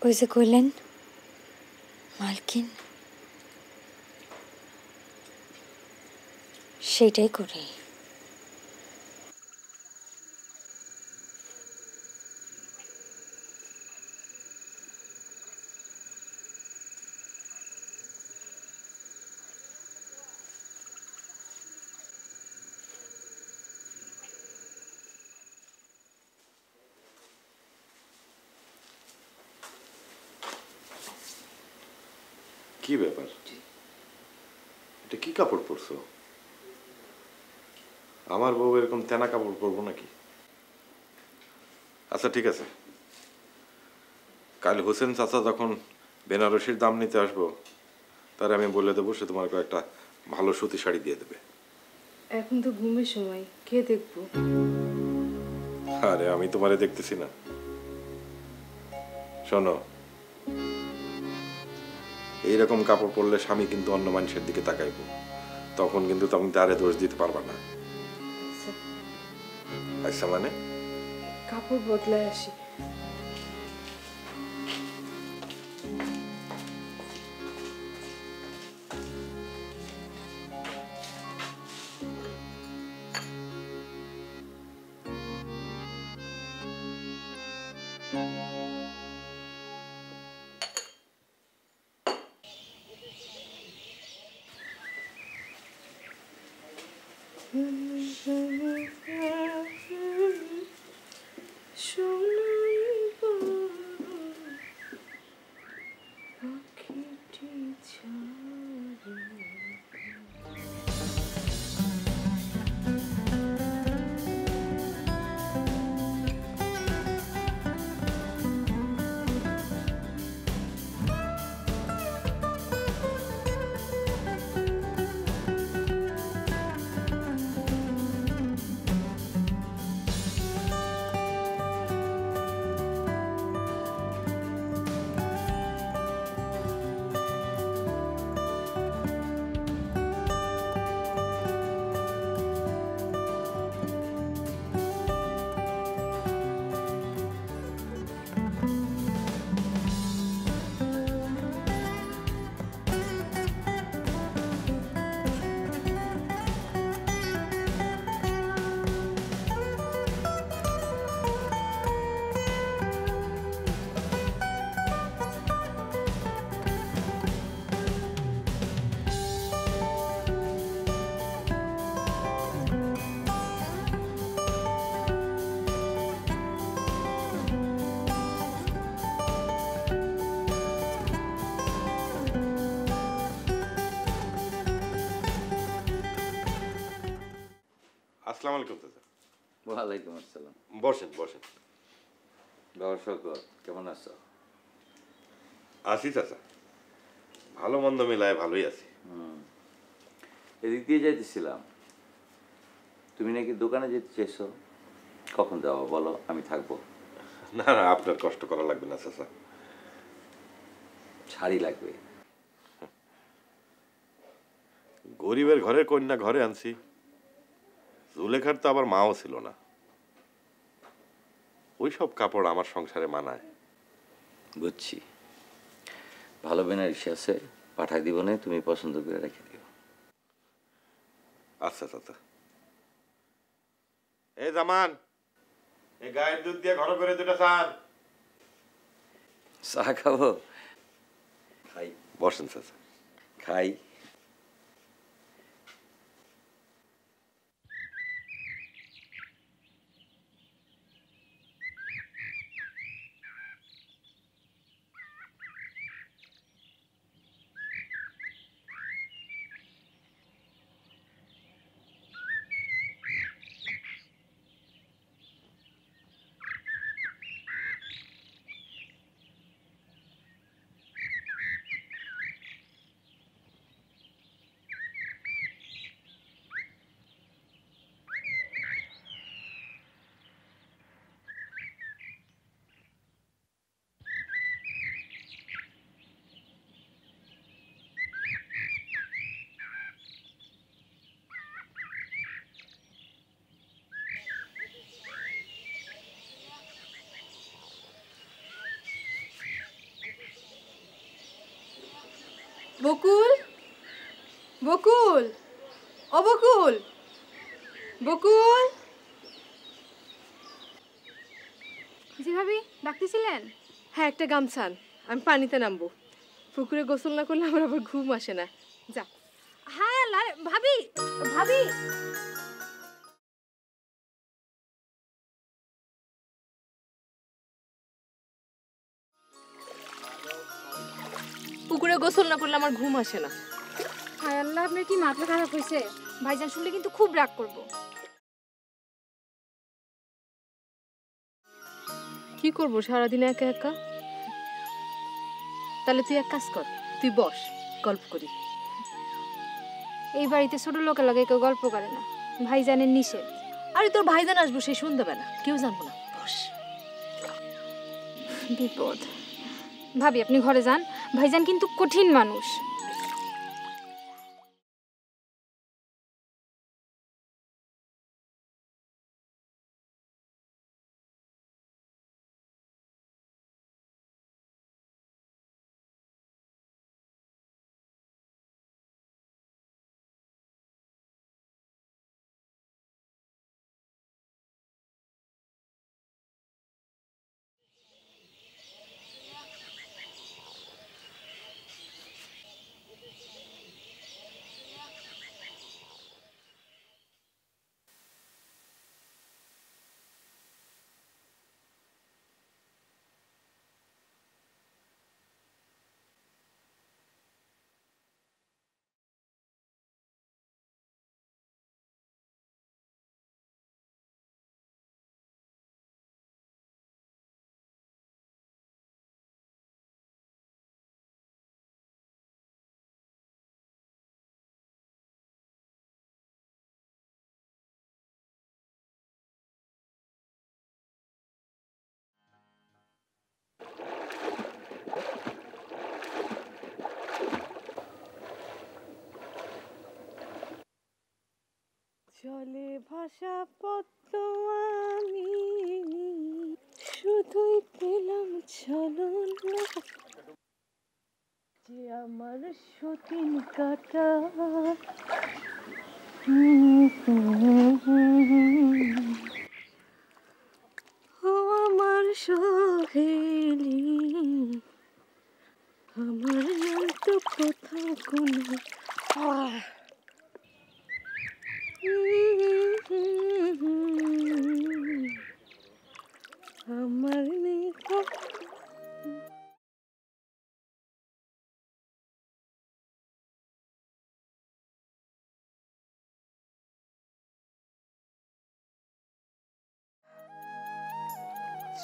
ওই যে কইলেন মালকিন, সেটাই করি। কি ব্যাপার, এটা কি কাপড় পরছো? আমার বউ এরকম তেনা কাপড় পরবো নাকি? আচ্ছা ঠিক আছে, কাল হোসেন চাচা যখন বেনারসির দাম নিতে আসবো, তার আমি বলে দেবো, সে তোমার একটা ভালো সুতি শাড়ি দিয়ে দেবে। এখন তো ঘুমের সময়, কে দেখবো? আর আরে আমি তোমারে দেখতেছি না। শোনো, এইরকম কাপড় পরলে স্বামী কিন্তু অন্য মানুষের দিকে তাকাইবো, তখন কিন্তু তুমি তারে দোষ দিতে পারবা না। আচ্ছা মানে কাপড় বদলায় আসি। আসসালামু আলাইকুম চাচা। ওয়ালাইকুম আসসালাম। বসেন বসেন। দর্শক কেমন আছো? আছি চাচা, ভালো মন্দ মিলায় ভালোই আছি। এদিক দিয়ে যাইতেছিলাম, তুমি নাকি দোকানে যেতে চেয়েছো, কখন যাবো বলো, আমি থাকবো। না না, আপনার কষ্ট করা লাগবে না চাচা। শাড়ি লাগবে। গরিবের ঘরের কন্যা ঘরে আনছি, জুলেখার তো আবার মাও ছিল না, ওই সব কাপড় আমার সংসারে মানায়। বুঝছি, ভালো বেনারসি আছে, পাঠাই দিব না, তুমি পছন্দ করে রেখে দিও। আচ্ছা চাচা। এই জামান, এই গায়ের দুধ দিয়ে ঘন করে দুটা চান। চা খাবো? খাই। বসেন চাচা। খাই। বকুল, বকুল, ও বকুল, বকুল। জি ভাবি, ডাকতেছিলেন? হ্যাঁ, একটা গামছা আন, আমি পানিতে নামবো। পুকুরে গোসল না করলে আমার আবার ঘুম আসে না। যা। হ্যাঁ ভাবি, ভাবি। পুকুরে গোসল না করলে আমার ঘুম আসে না। হায় আল্লাহ, আপনার কি মাথা খারাপ হয়েছে? ভাইজান শুনলে কিন্তু খুব রাগ করবো। কি করবো সারাদিন একা একা? তাহলে তুই এক কাজ কর, তুই বস, গল্প করি। এই বাড়িতে ছোট লোকের লাগে কেউ গল্প করে না, ভাইজানের নিষেধ। আরে তোর ভাইজান আসবো সেই সন্ধ্যাবেলা, কেউ জানবো না। মানুষ। বিপদ। ভাবি আপনি ঘরে যান, ভাইজান কিন্তু কঠিন মানুষ। জলে ভাসা পদ্ম আমি শুধুই পেলাম ছলনা, যে আমার সতীন কাটা। ও আমার সহেলি, আমার নাম তো কোথাও কোনো আমার নেই।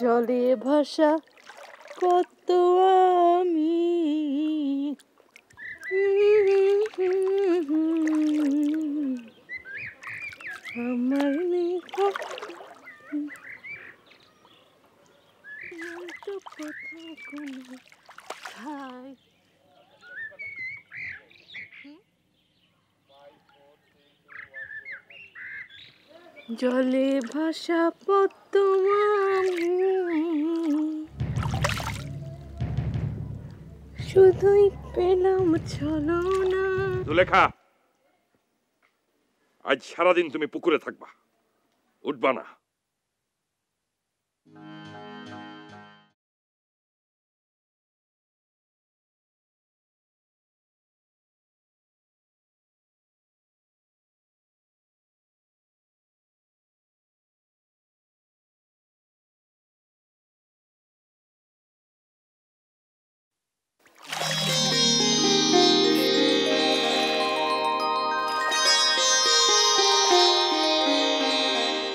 জলে ভাসা কত আমি আমার নেই কোথাও কোনো ঠাই। জলে ভাসা পদ্ম আমি শুধুই পেলাম ছলনা। জুলেখা, আজ সারাদিন তুমি পুকুরে থাকবা, উঠবা না।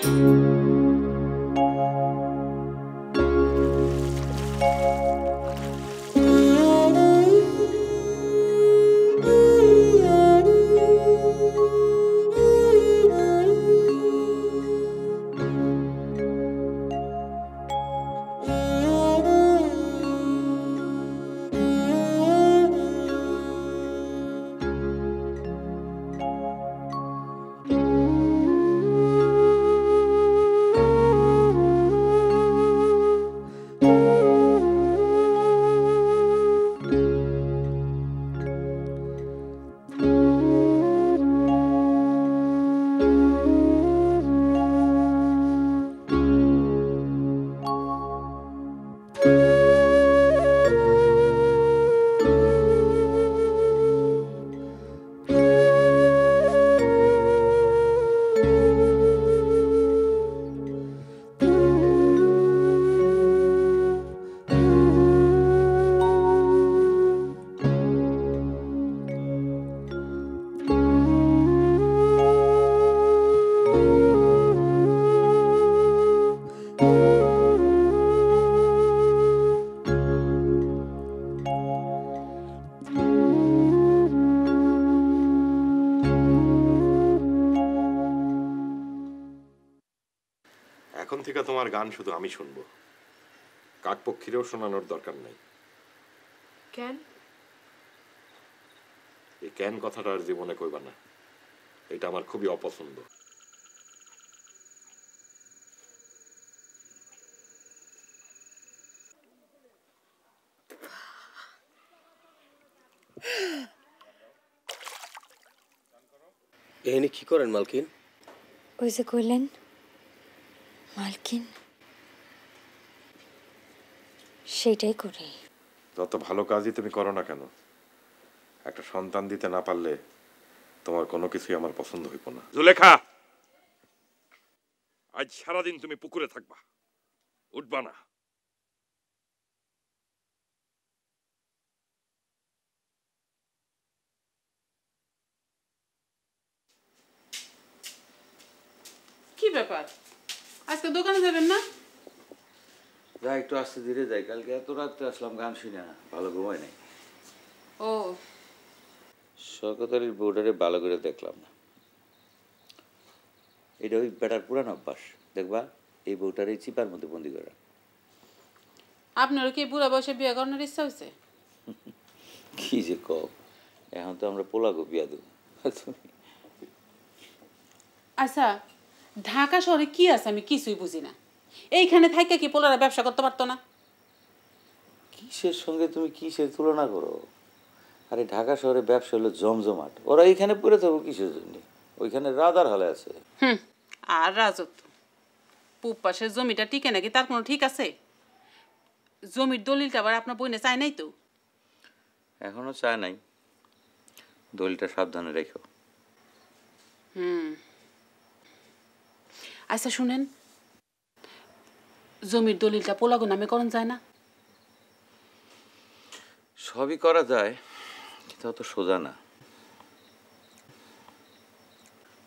thank you তোমার গান শুধু আমি শুনবো, কাকপক্ষীরেও শোনানোর দরকার নাই। কেন? এই কেন কথাটা আর জীবনে কইবা না, এটা আমার খুবই অপছন্দ। এখানে কি করেন মালকিন? ওই যে কইলেন মালকিন, সেটাই করি। যত ভালো কাজই তুমি করো না কেন, একটা সন্তান দিতে না পারলে তোমার কোনো কিছুই আমার পছন্দ হইব না। জুলেখা, আজ সারাদিন তুমি পুকুরে থাকবা, উঠবা না। কি ব্যাপার, আজকে দোকানে যাবেন না? যা একটু আস্তে ধীরে যাই, কালকে এত রাত্রে আসলাম গান শুনে না, ভালো ঘুমাই নাই। ও শওকত আলীর বউডারে ভালো করে দেখলাম না। এটা ওই বেটার পুরান অভ্যাস, দেখবা এই বউটার এই চিপার মধ্যে বন্দি করা। আপনারও কি বুড়া বয়সে বিয়ে করানোর ইচ্ছা হয়েছে? কি যে কব, এখন তো আমরা পোলাগো বিয়া দেব। আচ্ছা, ঢাকা শহরে কি আছে আমি কিছুই বুঝি না। এইখানে থাইকা কি পোলারা ব্যবসা করতে পারতো না? কিসের সঙ্গে তুমি কিসের তুলনা করো? আরে ঢাকা শহরে ব্যবসা হলো জমজমাট, ওরা এইখানে পড়ে থাকবো কিসের জন্য? ওইখানে রাজার হলে আছে। আর রাজত্ব, পূব পাশের জমিটা টিকে নাকি তার কোনো ঠিক আছে? জমির দলিলটা আবার আপনার বইনে চায় নাই তো? এখনো চায় নাই, দলিলটা সাবধানে রেখো। আচ্ছা শুনেন, জমির দলিলটা পোলাগো নামে করণ যায় না? সবই করা যায়, কিন্তু অত সোজা না।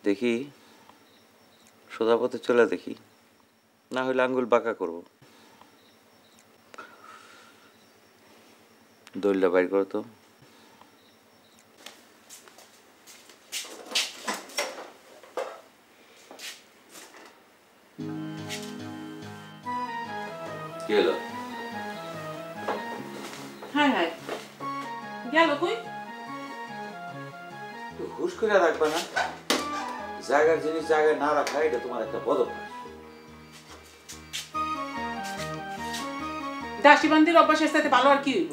দেখি সোজা পথে চলে দেখি, না হলে আঙ্গুল বাঁকা করব। দলিলটা বাইর করো তো। কি হলো? হ্যাঁ হ্যাঁ, গেল কই? হুশ করে রাখবা না, জায়গার জিনিস জায়গায় না রাখা এটা তোমার একটা বদ অভ্যাস। দাসী বান্দির অভ্যাসের সাথে ভালো আর কি হইব?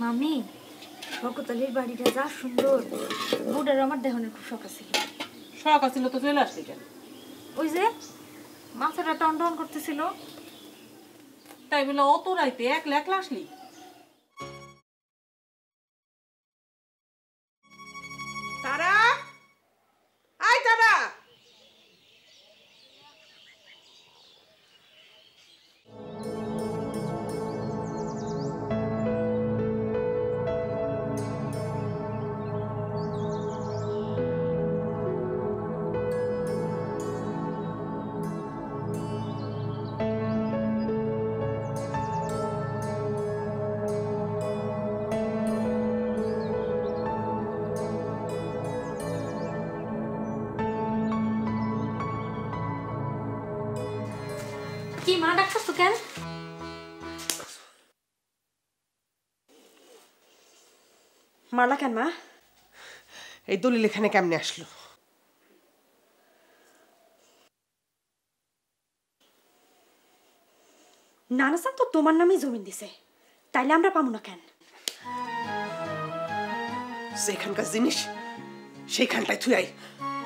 মামি, শওকত আলীর বাড়িটা যা সুন্দর, বুড়ার আমার দেহনের খুব শখ আছিল। শখ আছিল তো চলে আসলি কেন? ওই যে মাথাটা টন টন করতেছিল। তাই বলে অত রাইতে একলা একলা আসলি? তারা, আয় তারা। কি মা ডাকতেছো কেন? মারলা কেন মা? এই দলিল এখানে কেমনে আসলো? নানা স্যার তো তোমার নামেই জমি দিছে, তাইলে আমরা পাবো না কেন? সেখানকার জিনিস সেখানটাই থুই আই,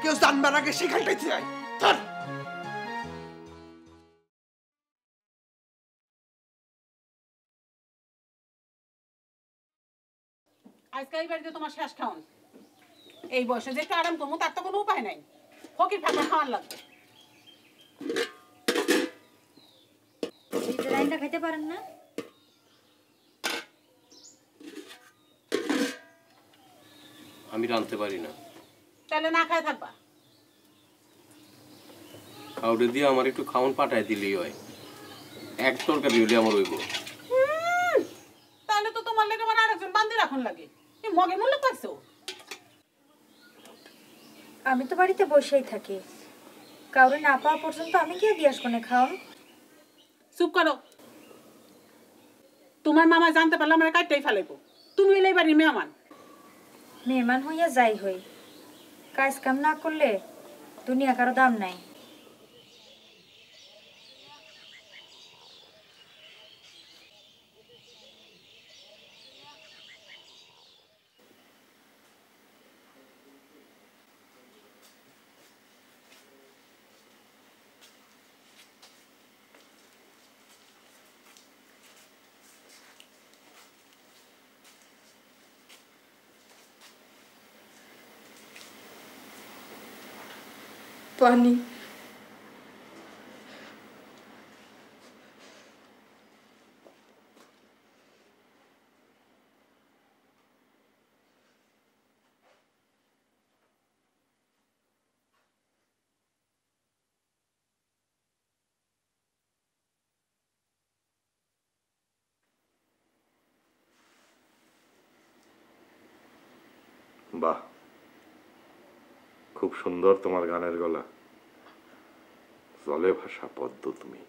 কেউ জানবার আগে সেখানটাই থুই আই। ধর আজকে এই বাড়িতে তোমার শেষ খাওয়ান। এই বয়সে যে একটু আরাম করবো তার তো কোনো উপায় নাই, ফকির ফাঁকা খাওয়ান লাগবে। লাইনটা খাইতে পারেন না? আমি রাঁধতে পারি না। তাহলে না খায় থাকবা? কাউরে দিয়ে আমার একটু খাওয়ান পাঠায় দিলেই হয়, এক তরকারি হলে আমার হইব। তাহলে তো তোমার লেগে আমার আরেকজন বান্ধি রাখুন লাগে, মগে মূল্য পাইছো। আমি তো বাড়িতে বসেই থাকি, কাউরে না পাওয়া পর্যন্ত আমি গিয়ে দিয়ে আসবো না খাওয়ান। চুপ করো, তোমার মামা জানতে পারলে আমার কাটতেই ফেলাইবো। তুমি এলে বাড়ির মেহমান। মেহমান হইয়া যাই হই, কাজ কাম না করলে দুনিয়া কারো দাম নাই। পানি। বাহ, খুব সুন্দর তোমার গানের গলা। জলে ভাষা পদ্ম তুমি।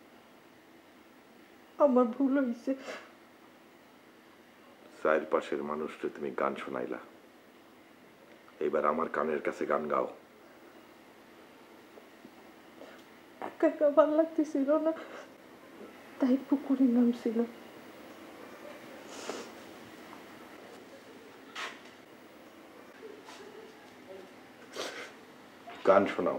আমার ভুল হয়েছে। চারপাশের মানুষকে তুমি গান শোনাইলা, এবার আমার কানের কাছে গান গাও। একা একা ভালো লাগতেছিল না, তাই পুকুরে নামছিল। গান শোনাও।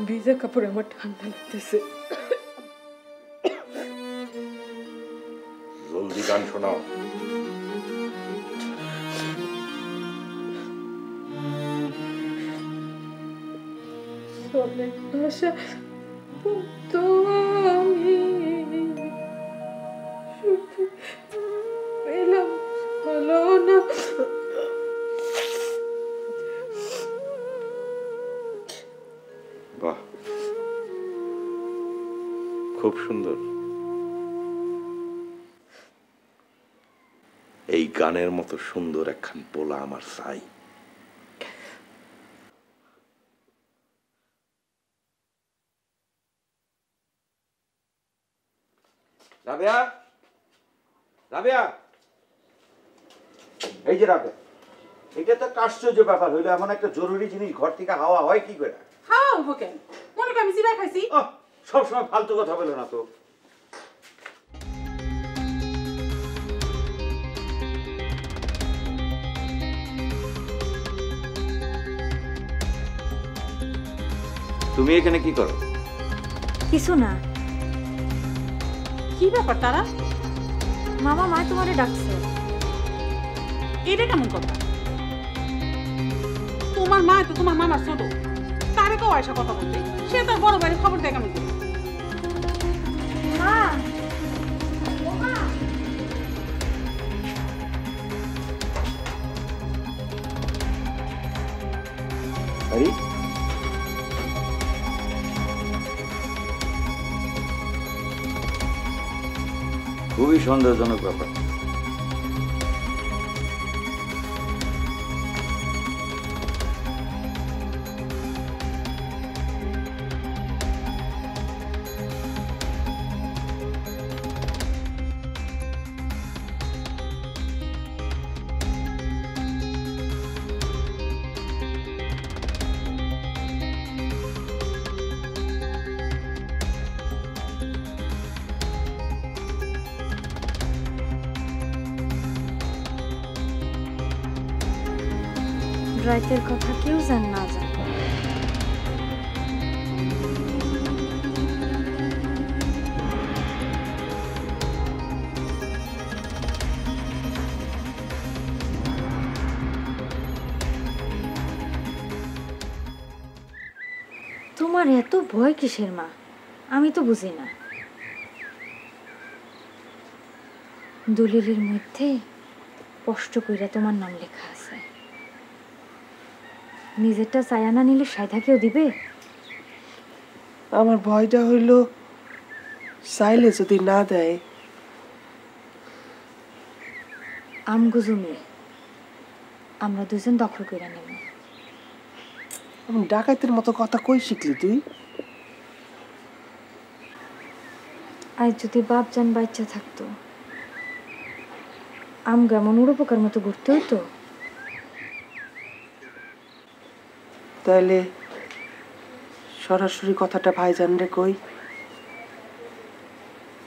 ভিজা কাপড়ে আমার ঠান্ডা লাগতেছে। জলদি গান শোনাও। অনেক ভাষা তো আমি পেলাম ভালো না। বাহ, খুব সুন্দর। এই গানের মতো সুন্দর একখান পোলা আমার চাই। রাবেয়া, রাবেয়া, এই যে রাবেয়া, এটা তো আশ্চর্য ব্যাপার হইলো, এমন একটা জরুরি জিনিস ঘর থেকে হাওয়া হয় কি করে? হাওয়া হবো কেন? মনে করি আমি জিবাই খাইছি। সবসময় ফালতু কথা বলো না তো। তুমি এখানে কি করো? কিছু না। কি ব্যাপার তারা? মামা মা তোমারে ডাকছে। এটা কেমন কথা? তোমার মা তো তোমার মামার ছোট, তারে কেউ আয়সা কথা বলতে, সে তার বড় ভাইয়ের খবর দেয় কেমন করে? মা, আরে খুবই সন্দেহজনক ব্যাপার। রাতের কথা কেউ জান না জান। তোমার এত ভয় কিসের মা? আমি তো বুঝি না। দলিলের মধ্যে কষ্ট কইরা তোমার নাম লেখা আছে। নিজেরটা চায়া না নিলে সাইধা কেউ দিবে? আমার ভয়টা হইল চাইলে যদি না দেয়। আমগো জমি আমরা দুজন দখল কইরা নেব। ডাকাতের মতো কথা কই শিখলি তুই? আজ যদি বাপ জান বাচ্চা থাকতো আমগো এমন উড়োপোকার মতো ঘুরতে হতো। তাহলে সরাসরি কথাটা ভাইজান রে কই।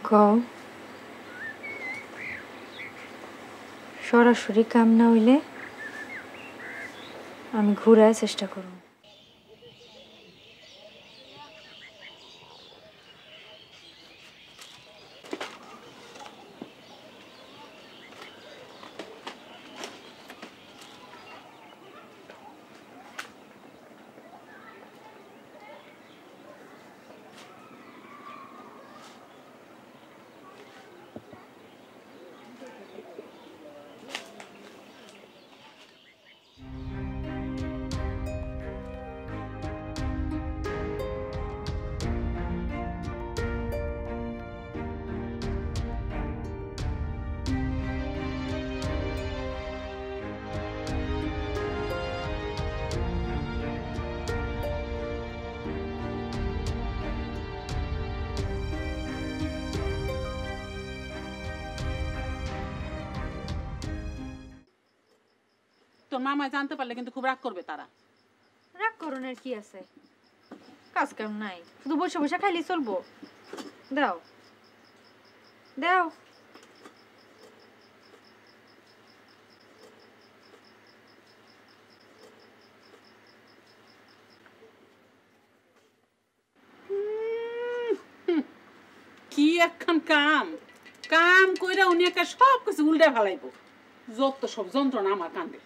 কও। সরাসরি কাম না হইলে আমি ঘুরায় চেষ্টা করব। তোর মামায় জানতে পারলে কিন্তু খুব রাগ করবে তারা। রাগ করণের কি আছে? কাজ কাম নাই, শুধু বসে বসে খাইলে চলবো? দাও দাও। কি একখান কাম কাম কইরা উনি একটা সব কিছু উল্টে ফেলাইবো। যত সব যন্ত্রণা আমার কান্দে।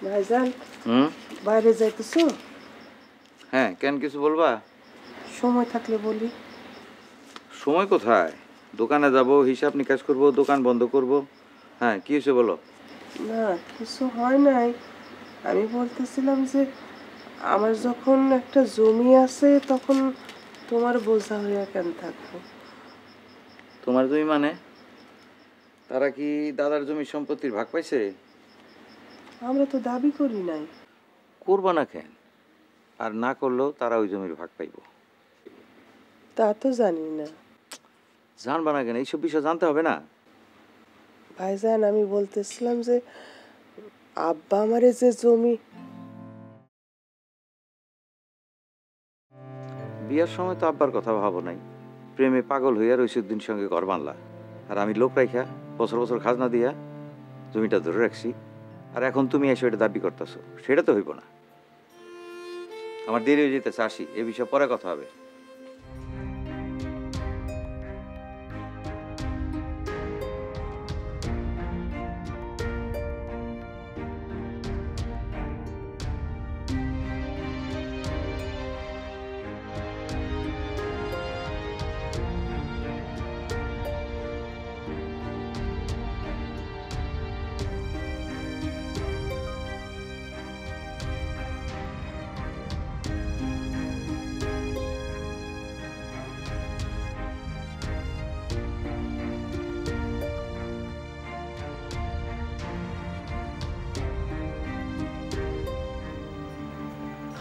ভাইজান বাইরে যাইতেছো? হ্যাঁ, কেন কিছু বলবা? সময় থাকলে বলি। সময় কোথায়? দোকানে যাব, হিসাব নিকাশ করব, দোকান বন্ধ করব। হ্যাঁ, কি হয়েছে বলো? না কিছু হয় নাই, আমি বলতেছিলাম যে আমার যখন একটা জমি আছে তখন তোমার বোঝা হইয়া কেন থাকবো? তোমার জমি মানে? তারা কি দাদার জমির সম্পত্তির ভাগ পাইছে? আমরা তো দাবি করি নাই। করবা না কেন? আর না করলেও তারা ওই জমির ভাগ পাইব। তা তো জানি না। জানবা না কেন? এইসব বিষয় জানতে হবে না? ভাইজান আমি বলতেছিলাম যে আব্বা আমারে যে জমি। বিয়ার সময় তো আব্বার কথা ভাবো নাই, প্রেমে পাগল হইয়া রইসুদ্দিন সঙ্গে ঘর বানলা। আর আমি লোক রাইখা বছর বছর খাজনা দিয়া জমিটা ধরে রাখছি। আর এখন তুমি এসে এটা দাবি করতেছো, সেটা তো হইব না। আমার দেরি হয়ে যেতেছে, আসি। এ বিষয়ে পরে কথা হবে।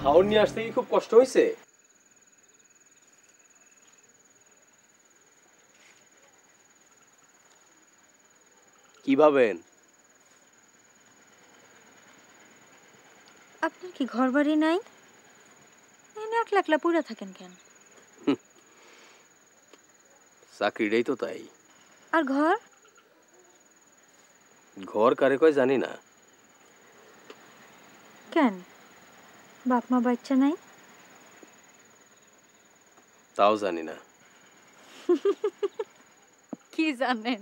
খাওয়ার নিয়ে আসতে কি খুব কষ্ট হয়েছে? কি ভাবেন? আপনার কি ঘর বাড়ি নাই? একলা একলা পুরা থাকেন কেন? চাকরিটাই তো তাই। আর ঘর? ঘর কারে কয় জানি না। কেন বাপ মা বাচ্চা নাই? তাও জানি না। কি জানেন?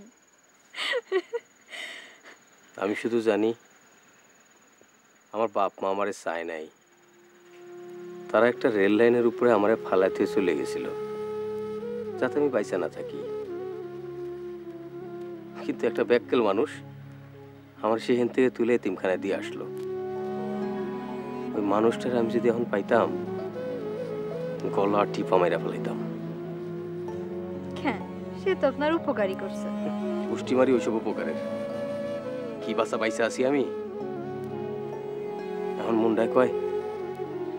আমি শুধু জানি আমার বাপ মা আমারে চায় নাই। তারা একটা রেল লাইনের উপরে আমারে ফালাতে চলে গেছিল যাতে আমি বাইচা না থাকি। কিন্তু একটা ব্যাককেল মানুষ আমার সেখান থেকে তুলে এতিমখানায় দিয়ে আসলো। ওই মানুষটার আমি যদি এখন পাইতাম গলা টিপা মাইরা ফেলাইতাম। কেন? সে তো আপনার উপকারী করছে। পুষ্টি মারি ওইসব উপকারের কি বাসা পাইসা আছি আমি। এখন মুন্ডায় কয়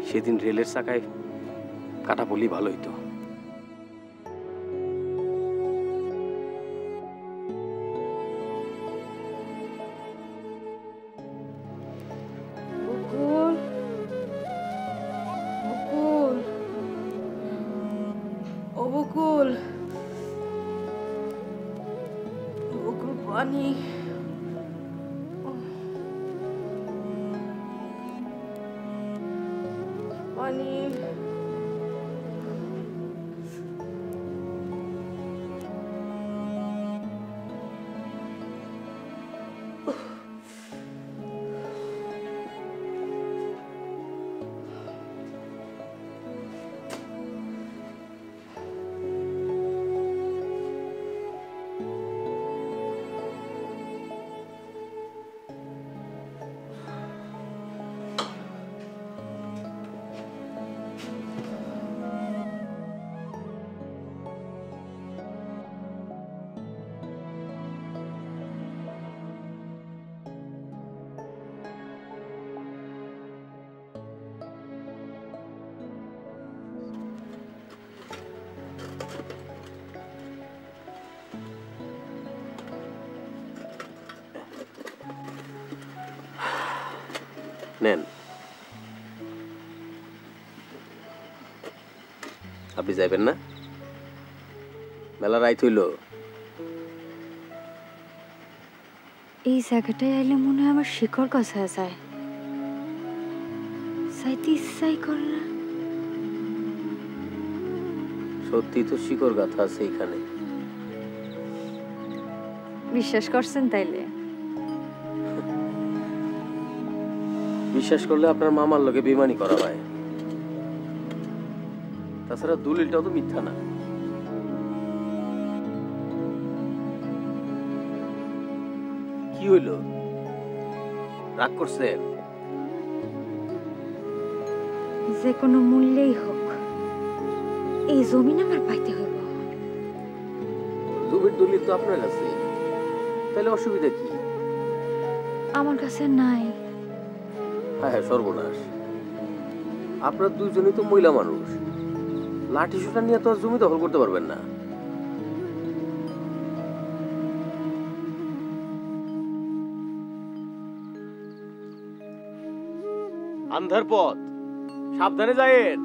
সেদিন রেলের চাকায় কাটা পড়লি ভালো হইতো। বকুল, বকুল পানি। পানি। নেন, আপনি যাইবেন না? মেলা রাইত হইল। এই জায়গাটায় আইলে মনে হয় আমার শিকড় কাছে যায়, যাইতে ইচ্ছাই করে না। সত্যি তো শিকড় গাথা আছে এখানে। বিশ্বাস করছেন তাইলে? বিশ্বাস করলে আপনার মামার লোকে বেমানি করা হয়। তাছাড়া দলিলটাও তো মিথ্যা না। কি হইল, রাগ করছেন? যে কোনো মূল্যেই হোক এই জমিন আমার পাইতে হইব। জমির দলিল তো আপনার কাছে, তাহলে অসুবিধা কি? আমার কাছে নাই। হ্যাঁ হ্যাঁ, সর্বনাশ। আপনার দুইজনই তো মহিলা মানুষ, লাঠি সোটা নিয়ে তো আর জমি দখল করতে পারবেন না। আন্ধার পথ, সাবধানে যায়েন।